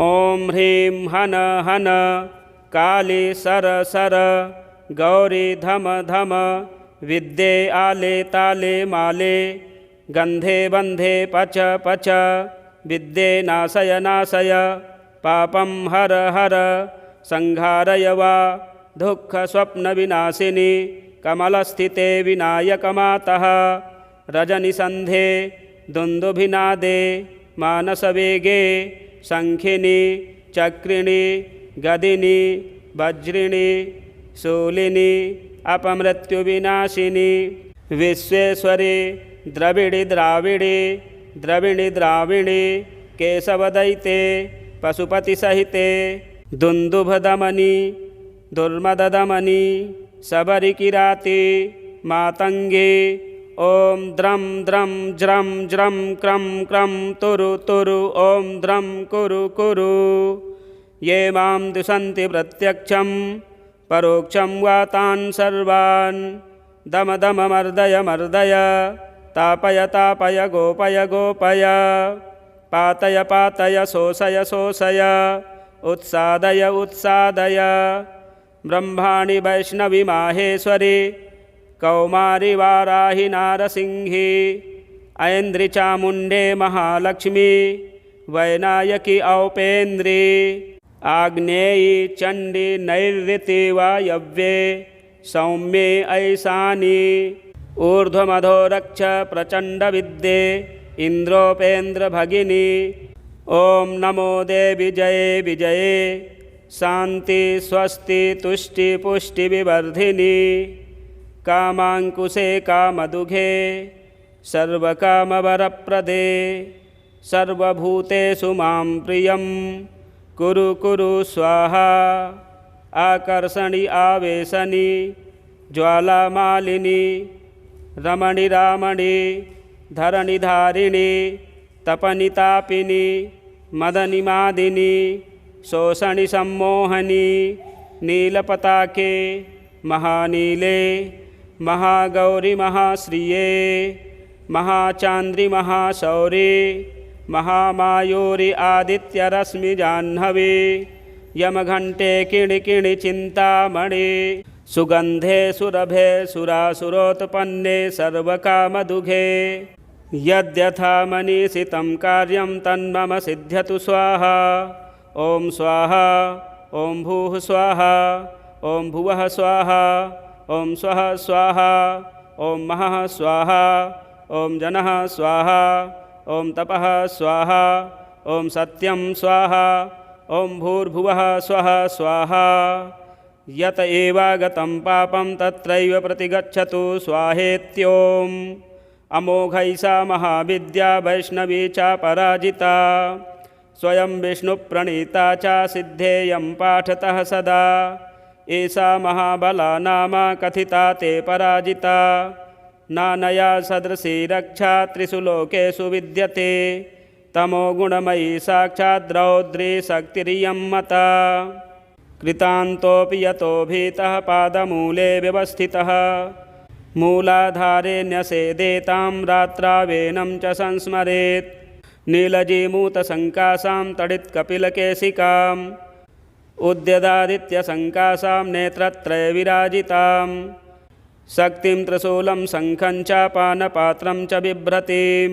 ॐ ह्रीं हन हन काली सर सर गौरी धम धम विद्ये आले ताले माले गन्धे बन्धे पच पच विद्ये नाशय नाशय पापं हर हर संहारय वा दुःखस्वप्नविनाशिनी कमलस्थिते विनायकमातः रजनिसन्धे दुन्दुभिनादे मानसवेगे शङ्खिनी चक्रिणी गदिनी वज्रिणी शूलिनी अपमृत्युविनाशिनी विश्वेश्वरी द्रविड़ी द्राविड़ी द्रविणी द्राविणी केशवदयिते पशुपतिसहिते दुन्दुभदमनी दुर्मददमनी शबरिकिराती मातंगी ॐ द्रं द्रं ज्रं ज्रं क्रं क्रं तुरु तुरु ॐ द्रं कुरु कुरु। ये मां दुषन्ति प्रत्यक्षं परोक्षं वा तान् सर्वान् दम दम मर्दय मर्दय तापय तापय गोपय गोपय पातय पातय शोषय शोषय उत्सादय उत्सादय। ब्रह्माणि वैष्णवी माहेश्वरी कौमारी वाराहि नारसिंही ऐन्द्री चामुण्डे महालक्ष्मी वैनायकी औपेन्द्री आग्नेयी चण्डी नैऋति वायव्ये सौम्ये ऐशानी ऊर्ध्वमधोरक्ष प्रचण्डविद्ये इन्द्रोपेन्द्रभगिनी। ॐ नमो देवी जये विजये शान्ति स्वस्ति तुष्टि पुष्टि विवर्धिनी कामाङ्कुशे कामदुघे सर्वकामवरप्रदे सर्वभूतेषु मां प्रियं कुरु कुरु स्वाहा। आकर्षणि आवेशनि ज्वालामालिनी रमणि रामणि धरणि धारिणी तपनि तापिनी मदनि मादिनी शोषणि सम्मोहनी नीलपताके महानीले महागौरी महाश्रिये महाचान्द्रि महाशौरी महामायूरी आदित्यरश्मि जाह्नवी यमघण्टे किणिकिणि चिन्तामणि सुगन्धे सुरभे सुरासुरोत्पन्ने सर्वकामदुघे यद्यथा मनीषितं कार्यं तन्मम सिद्ध्यतु स्वाहा। ॐ स्वाहा ॐ भूः स्वाहा ॐ भुवः स्वाहा ॐ स्वः स्वाहा ॐ महः स्वाहा ॐ जनः स्वाहा ॐ तपः स्वाहा ॐ सत्यं स्वाहा ॐ भूर्भुवः स्वः स्वाहा। यत एवागतं पापं तत्रैव प्रतिगच्छतु स्वाहेत्यों। अमोघैषा महाविद्या वैष्णवी चापराजिता स्वयं विष्णुप्रणीता च सिद्धेयं पाठतः सदा। एषा महाबला नाम कथिता ते पराजिता नानया सदृशी रक्षा त्रिषु लोकेषु विद्यते। तमोगुणमयी साक्षात् रौद्री शक्तिरियं मता। कृतान्तोऽपि यतो भीतः पादमूले व्यवस्थितः मूलाधारे न्यसेदेतां रात्रावेनं च संस्मरेत्। नीलजीमूतसङ्कासां तडित्कपिलकेशिकाम् उद्यदादित्यसङ्कासां नेत्रत्रयविराजितां शक्तिं त्रिशूलं शङ्खं च पानपात्रं च बिभ्रतीं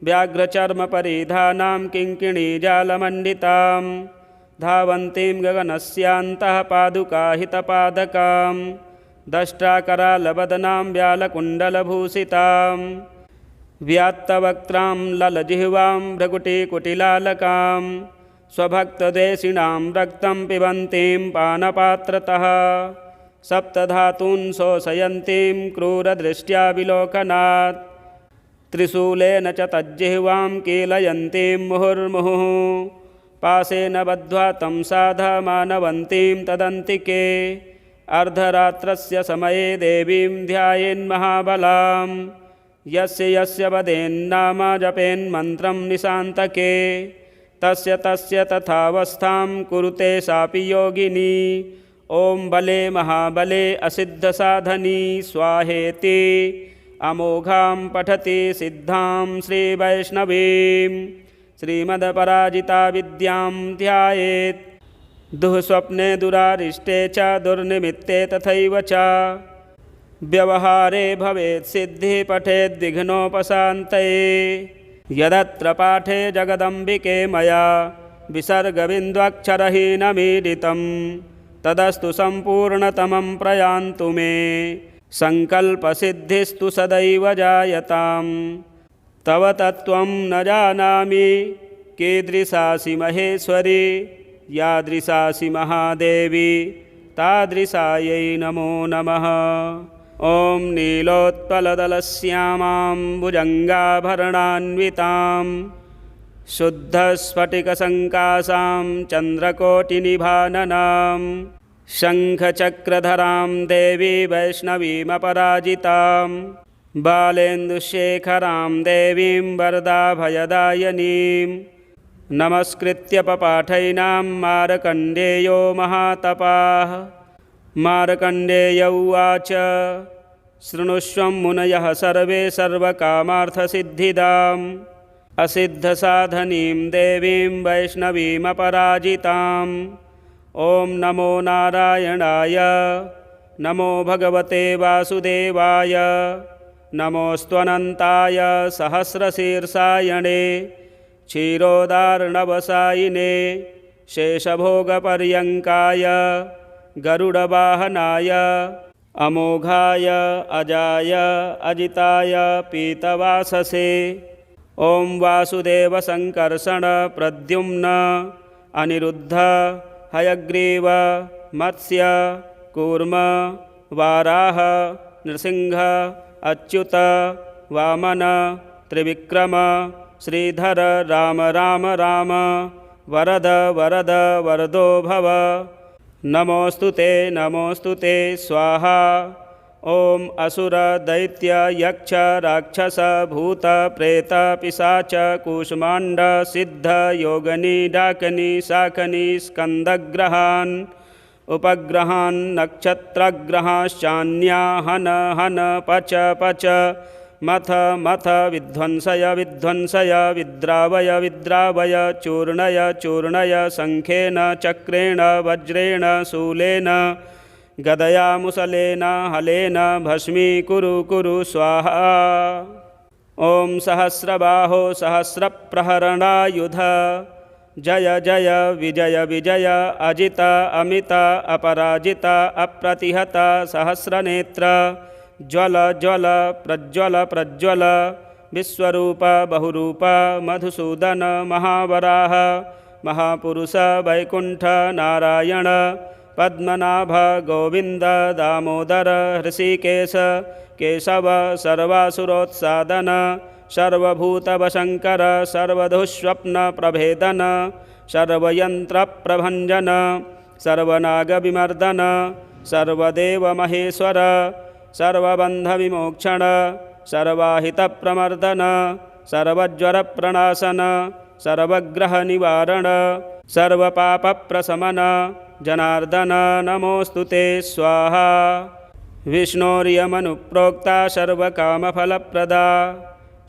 व्याघ्रचर्मपरिधानां किङ्किणीजालमण्डितां धावन्तीं गगनस्यान्तः पादुकाहितपादकां दष्ट्राकरालवदनां व्यालकुण्डलभूषितां व्यात्तवक्त्रां ललजिह्वां भ्रकुटिकुटिलालकां स्वभक्तदेशिणां रक्तं पिबन्तीं पानपात्रतः सप्तधातून् शोषयन्तीं क्रूरदृष्ट्या विलोकनात् त्रिशूलेन च तज्जिह्वां कीलयन्तीं मुहुर्मुहुः पाशेन बद्ध्वा तं साधमानवन्तीं तदन्तिके अर्धरात्रस्य समये देवीं ध्यायेन्महाबलां यस्य यस्य वदेन्नाम जपेन्मन्त्रं निशान्तके तस्य तस्य तथावस्थां कुरुते सापि योगिनी। ॐ बले महाबले असिद्धसाधनी स्वाहेति अमोघां पठति सिद्धां श्रीवैष्णवीं श्रीमदपराजिता विद्यां ध्यायेत् दुःस्वप्ने दुरारिष्टे च दुर्निमित्ते तथैव च व्यवहारे भवेत् सिद्धिः पठेद्विघ्नोपशान्तये यदत्र पाठे जगदम्बिके मया विसर्गबिन्दुक्षरहीनमीडितं तदस्तु सम्पूर्णतमं प्रयान्तु मे सङ्कल्पसिद्धिस्तु सदैव जायताम् तव तत्त्वं न जानामि कीदृशासि महेश्वरी यादृशासि महादेवी तादृशायै नमो नमः। ॐ नीलोत्पलदलश्यामां भुजङ्गाभरणान्वितां शुद्धस्फटिकसङ्काशां चन्द्रकोटिनिभाननां शङ्खचक्रधरां देवी वैष्णवीमपराजितां बालेन्दुशेखरां देवीं वरदाभयदायिनीं नमस्कृत्य पपाठैनां मार्कण्डेयो महातपाः। मार्कण्डेय उवाच शृणुष्व मुनयः सर्वे सर्वकामार्थसिद्धिदाम् असिद्धसाधनीं देवीं वैष्णवीमपराजिताम्। ॐ नमो नारायणाय नमो भगवते वासुदेवाय नमोऽस्त्वनन्ताय सहस्रशीर्षायणे क्षीरोदार्णवसायिने शेषभोगपर्यङ्काय गरुडवाहनाय अमोघाय अजाय अजिताय पीतवाससे। ॐ वासुदेव संकर्षण प्रद्युम्न अनिरुद्ध हयग्रीव मत्स्य कूर्म वाराह नृसिंह अच्युत वामन त्रिविक्रम श्रीधर राम राम राम वरद वरद वरदो भव। नमोऽस्तु ते स्वाहा। ॐ असुर दैत्य यक्ष राक्षस भूत प्रेत पिशाच कूष्माण्ड सिद्ध योगनी डाकनी शाकनी स्कन्दग्रहान् उपग्रहान् नक्षत्रग्रहाश्चान्या हन हन पच पच मथ मथ विध्वंसय विध्वंसय विद्रावय विद्रावय चूर्णय चूर्णय शङ्खेन चक्रेण वज्रेण शूलेन गदया मुसलेन हलेन भस्मीकुरु कुरु स्वाहा। ॐ सहस्रबाहो सहस्रप्रहरणायुध जय जय विजय विजय अजित अमित अपराजित अप्रतिहत सहस्रनेत्र ज्वल ज्वल प्रज्वल प्रज्वल विश्वरूप बहुरूप मधुसूदन महावराह महापुरुष वैकुण्ठ नारायण पद्मनाभ गोविंद दामोदर ऋषिकेश केशव सर्वासुरोत्सादन सर्वभूतवशङ्कर सर्वदुःस्वप्नप्रभेदन सर्वयन्त्रप्रभञ्जन सर्वनागविमर्दन सर्वदेवमहेश्वर सर्वबन्धविमोक्षण सर्वाहितप्रमर्दन सर्वज्वरप्रणाशन सर्वग्रहनिवारण सर्वपापप्रशमन जनार्दन नमोऽस्तु ते स्वाहा। विष्णोर्यमनुप्रोक्ता सर्वकामफलप्रदा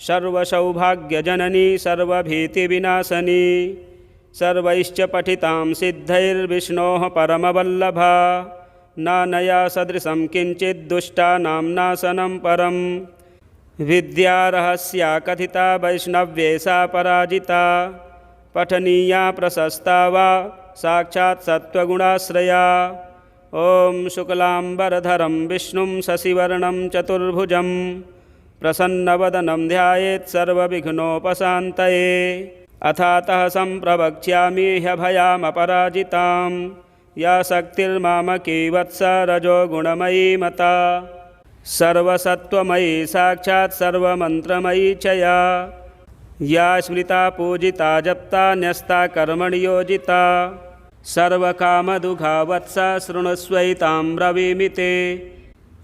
सर्वसौभाग्यजननी सर्वभीतिविनाशनी सर्वैश्च पठितां सिद्धैर्विष्णोः परमवल्लभा नानया सदृशं किञ्चित् दुष्टानां नाशनं परम्। विद्या रहस्या कथिता वैष्णव्ये सा पराजिता, पठनीया प्रशस्ता वा साक्षात् सत्त्वगुणाश्रया। ॐ शुक्लाम्बरधरं विष्णुं शशिवर्णं चतुर्भुजं, प्रसन्नवदनं ध्यायेत् सर्वविघ्नोपशान्तये। अथातः सम्प्रवक्ष्यामि ह्यभयामपराजितां, या शक्तिर्मामकी वत्स रजोगुणमयी मता। सर्वसत्त्वमयी साक्षात् सर्वमन्त्रमयी च या स्मृता पूजिता जप्ता न्यस्ता कर्मणि योजिता। सर्वकामदुघा वत्स शृणुष्वैतां ब्रवीमि ते,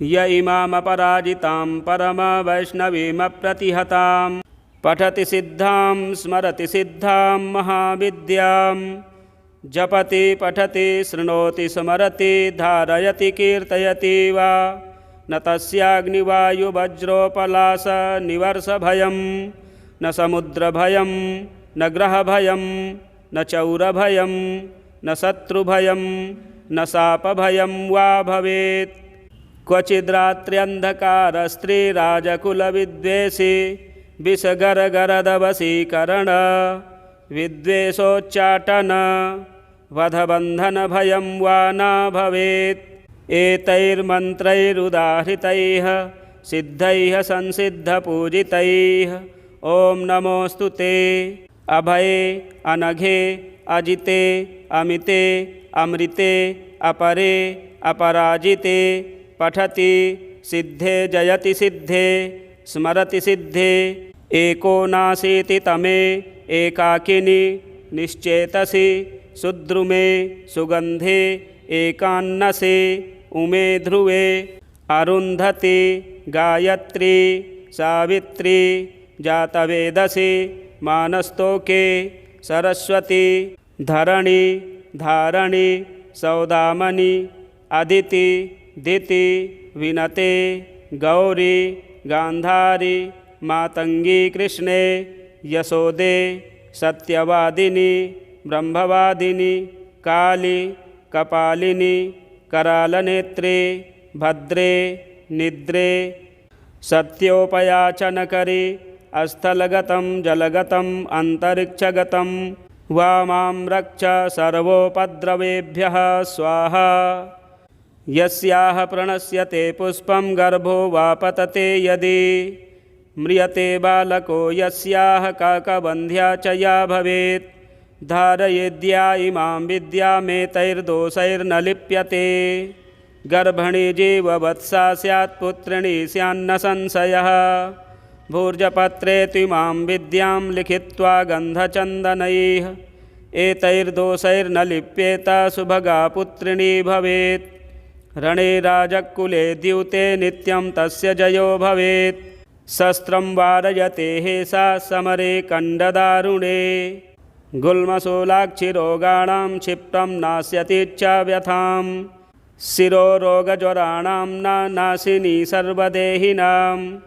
य इमामपराजितां परमवैष्णवीमप्रतिहतां। पठति सिद्धां स्मरति सिद्धां महाविद्यां, जपति पठति शृणोति स्मरति धारयति कीर्तयति वा। न तस्याग्निवायुवज्रोपलाशनिवर्षभयं, न समुद्रभयं न ग्रहभयं न चौरभयं न शत्रुभयं न शापभयं वा भवेत्। क्वचिद्रात्र्यन्धकारस्त्रीराजकुलविद्वेषी विषगरगरदवशीकरण, विद्वेषोच्चाटन वधबन्धनभयं वा न भवेत्। एतैर्मन्त्रैरुदाहृतैः सिद्धैः संसिद्धपूजितैः ॐ नमोऽस्तु ते। अभये अनघे अजिते अमिते अमृते अपरे अपराजिते, पठति सिद्धे जयति सिद्धे स्मरति सिद्धे। एको नाशीति तमे एकाकिनि निश्चेतसि, सुद्रुमे सुगन्धे एकान्नसे उमे ध्रुवे। अरुन्धति गायत्री सावित्री जातवेदसि, मानस्तोके सरस्वती धरणी धारणी सौदामणि अदिति दिति विनते गौरी गान्धारी मातंगी कृष्णे यशोदे सत्यवादिनी ब्रह्मवादिनी काली कपालिनी करालनेत्रे भद्रे निद्रे सत्योपयाचनकरी स्थलगतं जलगतं अन्तरिक्षगतं वामां रक्ष सर्वोपद्रवेभ्यः स्वाहा। यस्याः प्रणश्यते पुष्पं गर्भो वा पतते यदि, म्रियते बालको यस्याः काकबन्ध्या च या भवेत्। धारयेद्या इमां विद्यामेतैर्दोषैर्न लिप्यते, गर्भणी जीववत्सा स्यात् पुत्रिणी स्यान्न संशयः। भूर्जपत्रे त्विमां विद्यां लिखित्वा गन्धचन्दनैः, एतैर्दोषैर्न लिप्येत सुभगा पुत्रिणी भवेत्। रणे राजकुले द्यूते नित्यं तस्य जयो भवेत्, शस्त्रं वारयते हेषा समरे कण्डदारुणे। गुल्मशूलाक्षिरोगाणां क्षिप्रं नास्यतीच्छा व्यथां, शिरोरोगज्वराणां न नाशिनी सर्वदेहिनाम्।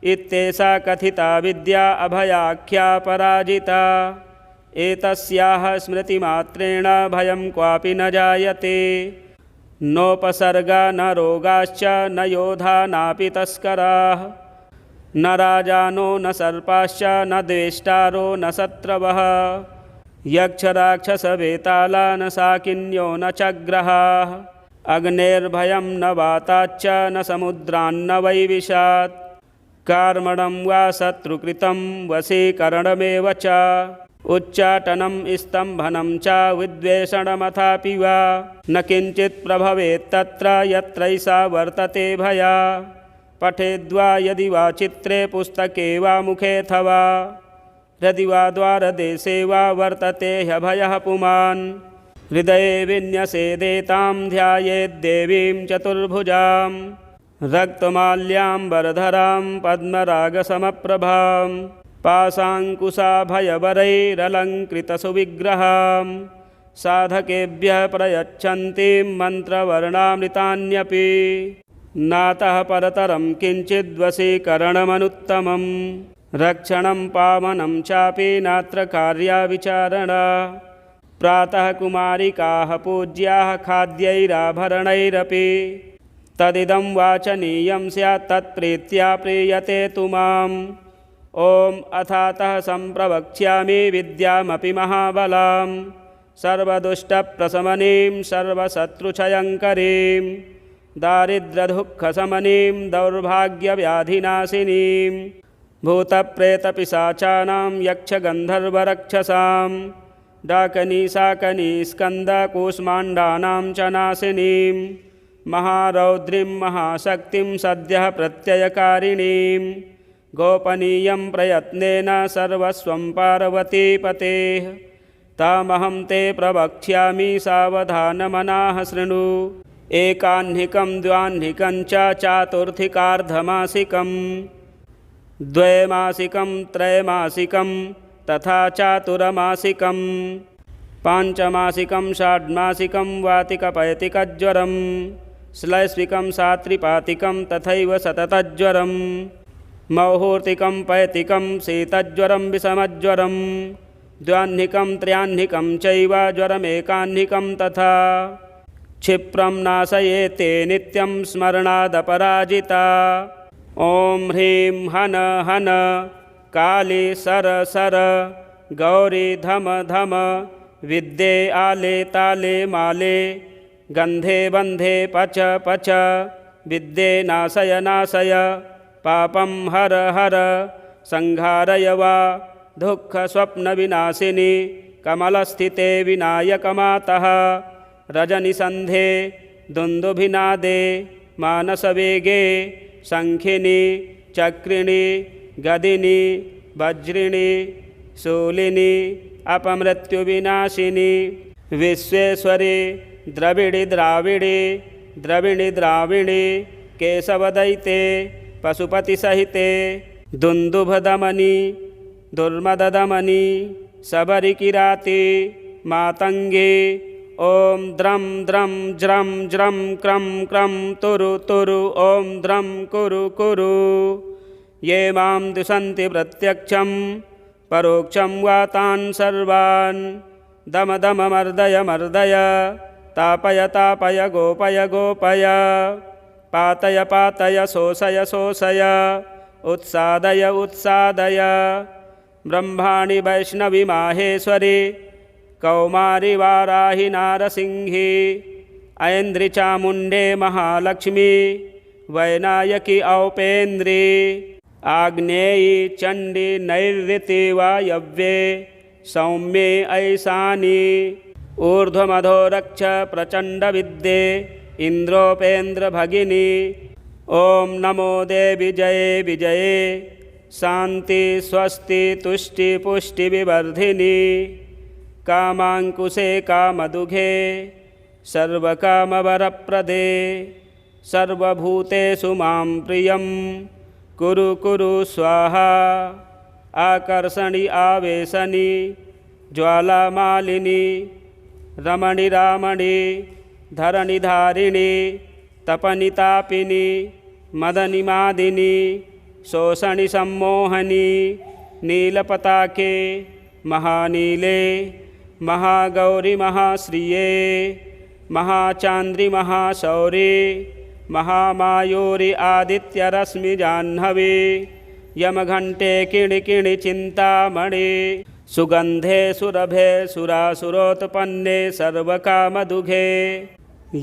इत्येषा कथिता विद्या अभयाख्या पराजिता, एतस्याः स्मृतिमात्रेण भयं क्वापि न जायते। नोपसर्गा न रोगाश्च न योधा नापि तस्कराः, न राजानो न सर्पाश्च न द्वेष्टारो न शत्रवः। यक्षराक्षसवेताला न शाकिन्यो न चग्रहाः, अग्नेर्भयं न वाताच्च न समुद्रान्न वैविशात्। कार्मणं वा शत्रुकृतं वशीकरणमेव च, उच्चाटनं स्तम्भनं च विद्वेषणमथापि वा। न किञ्चित् प्रभवेत्तत्र यत्रैषा वर्तते भया, पठेद्वा यदि वा चित्रे पुस्तके वा मुखेऽथवा। यदि वा द्वारदेशे वा वर्तते ह्यभयः पुमान्, हृदये विन्यसेदेतां ध्यायेद्देवीं चतुर्भुजां। रक्तमाल्याम्बरधरां पद्मरागसमप्रभां, पाशाङ्कुशाभयवरैरलङ्कृतसुविग्रहां। साधकेभ्यः प्रयच्छन्तीं मन्त्रवर्णामृतान्यपि, नातः परतरं किञ्चिद्वशीकरणमनुत्तमं। रक्षणं पावनं चापि नात्र कार्या विचारणा, प्रातः कुमारिकाः पूज्याः खाद्यैराभरणैरपि तदिदं वाचनीयं स्यात् तत्प्रीत्या प्रीयते तु माम्। ॐ अथातः सम्प्रवक्ष्यामि विद्यामपि महाबलां सर्वदुष्टप्रशमनीं सर्वशत्रुक्षयङ्करीं दारिद्र्यदुःखशमनीं दौर्भाग्यव्याधिनाशिनीं भूतप्रेतपिशाचानां यक्षगन्धर्वरक्षसां डाकनीशाकनीस्कन्दकूष्माण्डानां च नाशिनीं महारौद्रीं महाशक्तिं सद्यः प्रत्ययकारिणीं गोपनीयं प्रयत्नेन सर्वस्वं पार्वतीपतेः तामहं ते प्रवक्ष्यामि सावधानमनाः शृणु। एकाह्निकं द्व्याह्निकं च चातुर्थिकार्धमासिकं द्वैमासिकं त्रैमासिकं तथा चातुर्मासिकं पाञ्चमासिकं षाड्मासिकं वातिकपैतिकज्वरं श्लैष्विकं सात्रिपातिकं तथैव सततज्वरं मौहूर्तिकं पैतिकं शीतज्वरं विषमज्वरं द्व्याह्निकं त्रयाह्निकं चैव ज्वरमेकाह्निकं तथा क्षिप्रं नाशयेते नित्यं स्मरणादपराजिता। ॐ ह्रीं हन हन काली सर सर गौरी धम धम विद्ये आले ताले माले गन्धे बन्धे पच पच विद्ये नाशय नाशय पापं हर हर संहारय वा दुःखस्वप्नविनाशिनी कमलस्थिते विनायकमातः रजनिसन्धे दुन्दुभिनादे मानसवेगे शङ्खिनी चक्रिणी गदिनी वज्रिणी शूलिनी अपमृत्युविनाशिनी विश्वेश्वरी द्रविड़ी द्राविड़ी द्रविणी द्राविणी केशवदयिते पशुपतिसहिते दुन्दुभदमनी दुर्मददमनी शबरिकिराती मातंगी ॐ द्रं द्रं ज्रं ज्रं क्रं क्रं तुरु तुरु ॐ द्रं कुरु कुरु। ये मां दुषन्ति प्रत्यक्षं परोक्षं वा तान् सर्वान् दम दम मर्दय मर्दय तापय तापय गोपय गोपय पातय पातय शोषय शोषय उत्सादय उत्सादय। ब्रह्माणि वैष्णवी माहेश्वरी कौमारी वाराहि नारसिंही ऐन्द्री चामुण्डे महालक्ष्मी वैनायकी औपेन्द्री आग्नेयी चण्डी नैऋति वायव्ये सौम्ये ऐशानी ऊर्ध्वमधोरक्ष प्रचण्डविद्ये इन्द्रोपेन्द्रभगिनी। ॐ नमो देवी जये विजये शान्ति स्वस्ति तुष्टि पुष्टि विवर्धिनी कामाङ्कुशे कामदुघे सर्वकामवरप्रदे सर्वभूतेषु मां प्रियं कुरु कुरु स्वाहा। आकर्षणि आवेशनि ज्वालामालिनी रमणि रामणि धरणि धारिणी तपनि तापिनी मदनि मादिनी शोषणि सम्मोहनी नीलपताके महानीले महागौरी महाश्रिये महाचान्द्रि महाशौरी महामायूरी आदित्यरश्मि जाह्नवी यमघण्टे किणिकिणि चिन्तामणि सुगन्धे सुरभे सुरासुरोत्पन्ने सर्वकामदुघे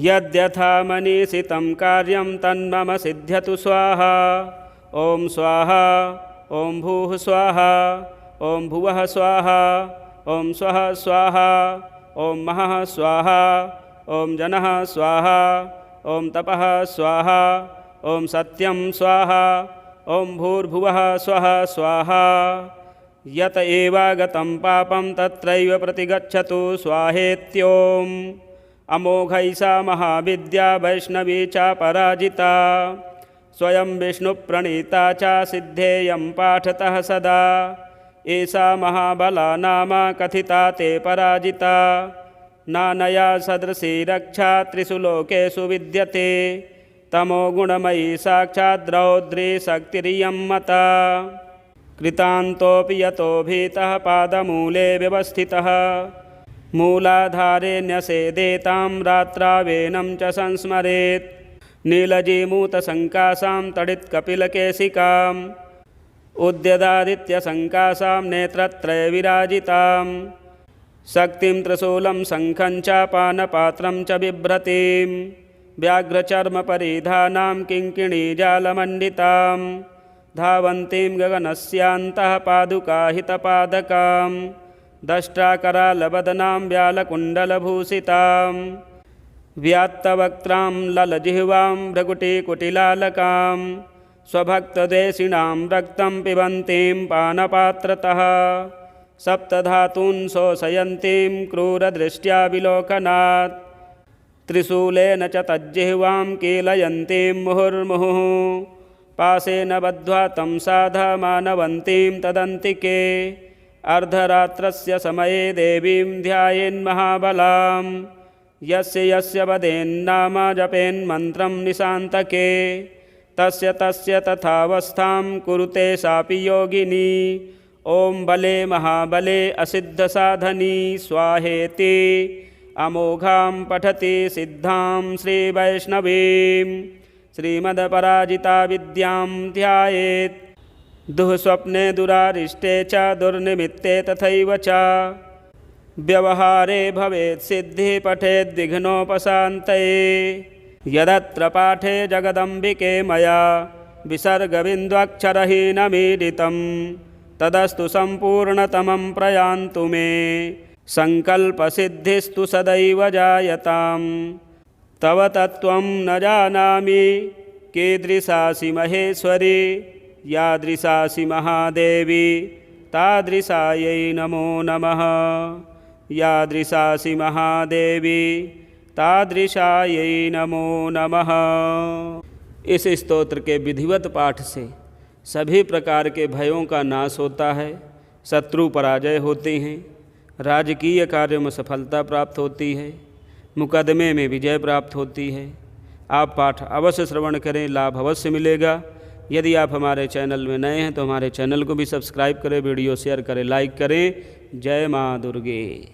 यद्यथा मनीषितं कार्यं तन्मम सिद्ध्यतु स्वाहा। ॐ स्वाहा ॐ भूः स्वाहा ॐ भुवः स्वाहा ॐ स्वः स्वाहा ॐ महः स्वाहा ॐ जनः स्वाहा ॐ तपः स्वाहा ॐ सत्यं स्वाहा ॐ भूर्भुवः स्वः स्वाहा। यत एवागतं पापं तत्रैव प्रतिगच्छतु स्वाहेत्योम्। अमोघैषा महाविद्या वैष्णवी चापराजिता स्वयं विष्णुप्रणीता च सिद्धेयं पाठतः सदा। एषा महाबला नाम कथिता ते पराजिता नानया सदृशी रक्षा त्रिषु लोकेषु विद्यते। तमोगुणमयी साक्षात् रौद्री शक्तिरियं मता। कृतान्तोऽपि यतो भीतः पादमूले व्यवस्थितः मूलाधारे न्यसेदेतां रात्रावेनं च संस्मरेत् नीलजीमूतसङ्कासां तडित्कपिलकेशिकाम् उद्यदादित्यसङ्कासां नेत्रत्रयविराजितां शक्तिं त्रिशूलं शङ्खं च पानपात्रं च बिभ्रतीं व्याघ्रचर्मपरिधानां किङ्किणीजालमण्डितां धावन्तीं गगनस्यान्तः पादुकाहितपादकां दष्ट्राकरालवदनां व्यालकुण्डलभूषितां व्यात्तवक्त्रां ललजिह्वां भ्रकुटीकुटिलालकां स्वभक्तदेशिणां रक्तं पिबन्तीं पानपात्रतः सप्तधातून् शोषयन्तीं क्रूरदृष्ट्या विलोकनात् त्रिशूलेन च तज्जिह्वां कीलयन्तीं मुहुर्मुहुः पाशेन बद्ध्वा तं साधमानवन्तीं तदन्तिके अर्धरात्रस्य समये देवीं ध्यायेन्महाबलां यस्य यस्य वदेन्नाम जपेन्मन्त्रं निशान्तके तस्य तथावस्थां कुरुते सापि योगिनी ॐ बले महाबले असिद्धसाधनी स्वाहेति अमोघां पठति सिद्धां श्रीवैष्णवीं श्रीमदपराजिता विद्यां ध्यायेत् दुःस्वप्ने दुरारिष्टे च दुर्निमित्ते तथैव च व्यवहारे भवेत् सिद्धिः पठेद्विघ्नोपशान्तये यदत्र पाठे जगदम्बिके मया विसर्गबिन्दुक्षरहीनमीडितं तदस्तु सम्पूर्णतमं प्रयान्तु मे सङ्कल्पसिद्धिस्तु सदैव जायतां तव तत्त्वं न जानामि कीदृशासि महेश्वरी यादृशासि महादेवी तादृशायै नमो नमः यादृशासि महादेवी तादृशायै नमो नमः। इस स्तोत्र के विधिवत पाठ से सभी प्रकार के भयों का नाश होता है, शत्रु पराजय होते हैं, राजकीय कार्यों में सफलता प्राप्त होती है, मुकदमे में विजय प्राप्त होती है। आप पाठ अवश्य श्रवण करें, लाभ अवश्य मिलेगा। यदि आप हमारे चैनल में नए हैं तो हमारे चैनल को भी सब्सक्राइब करें, वीडियो शेयर करें, लाइक करें। जय माँ दुर्गे।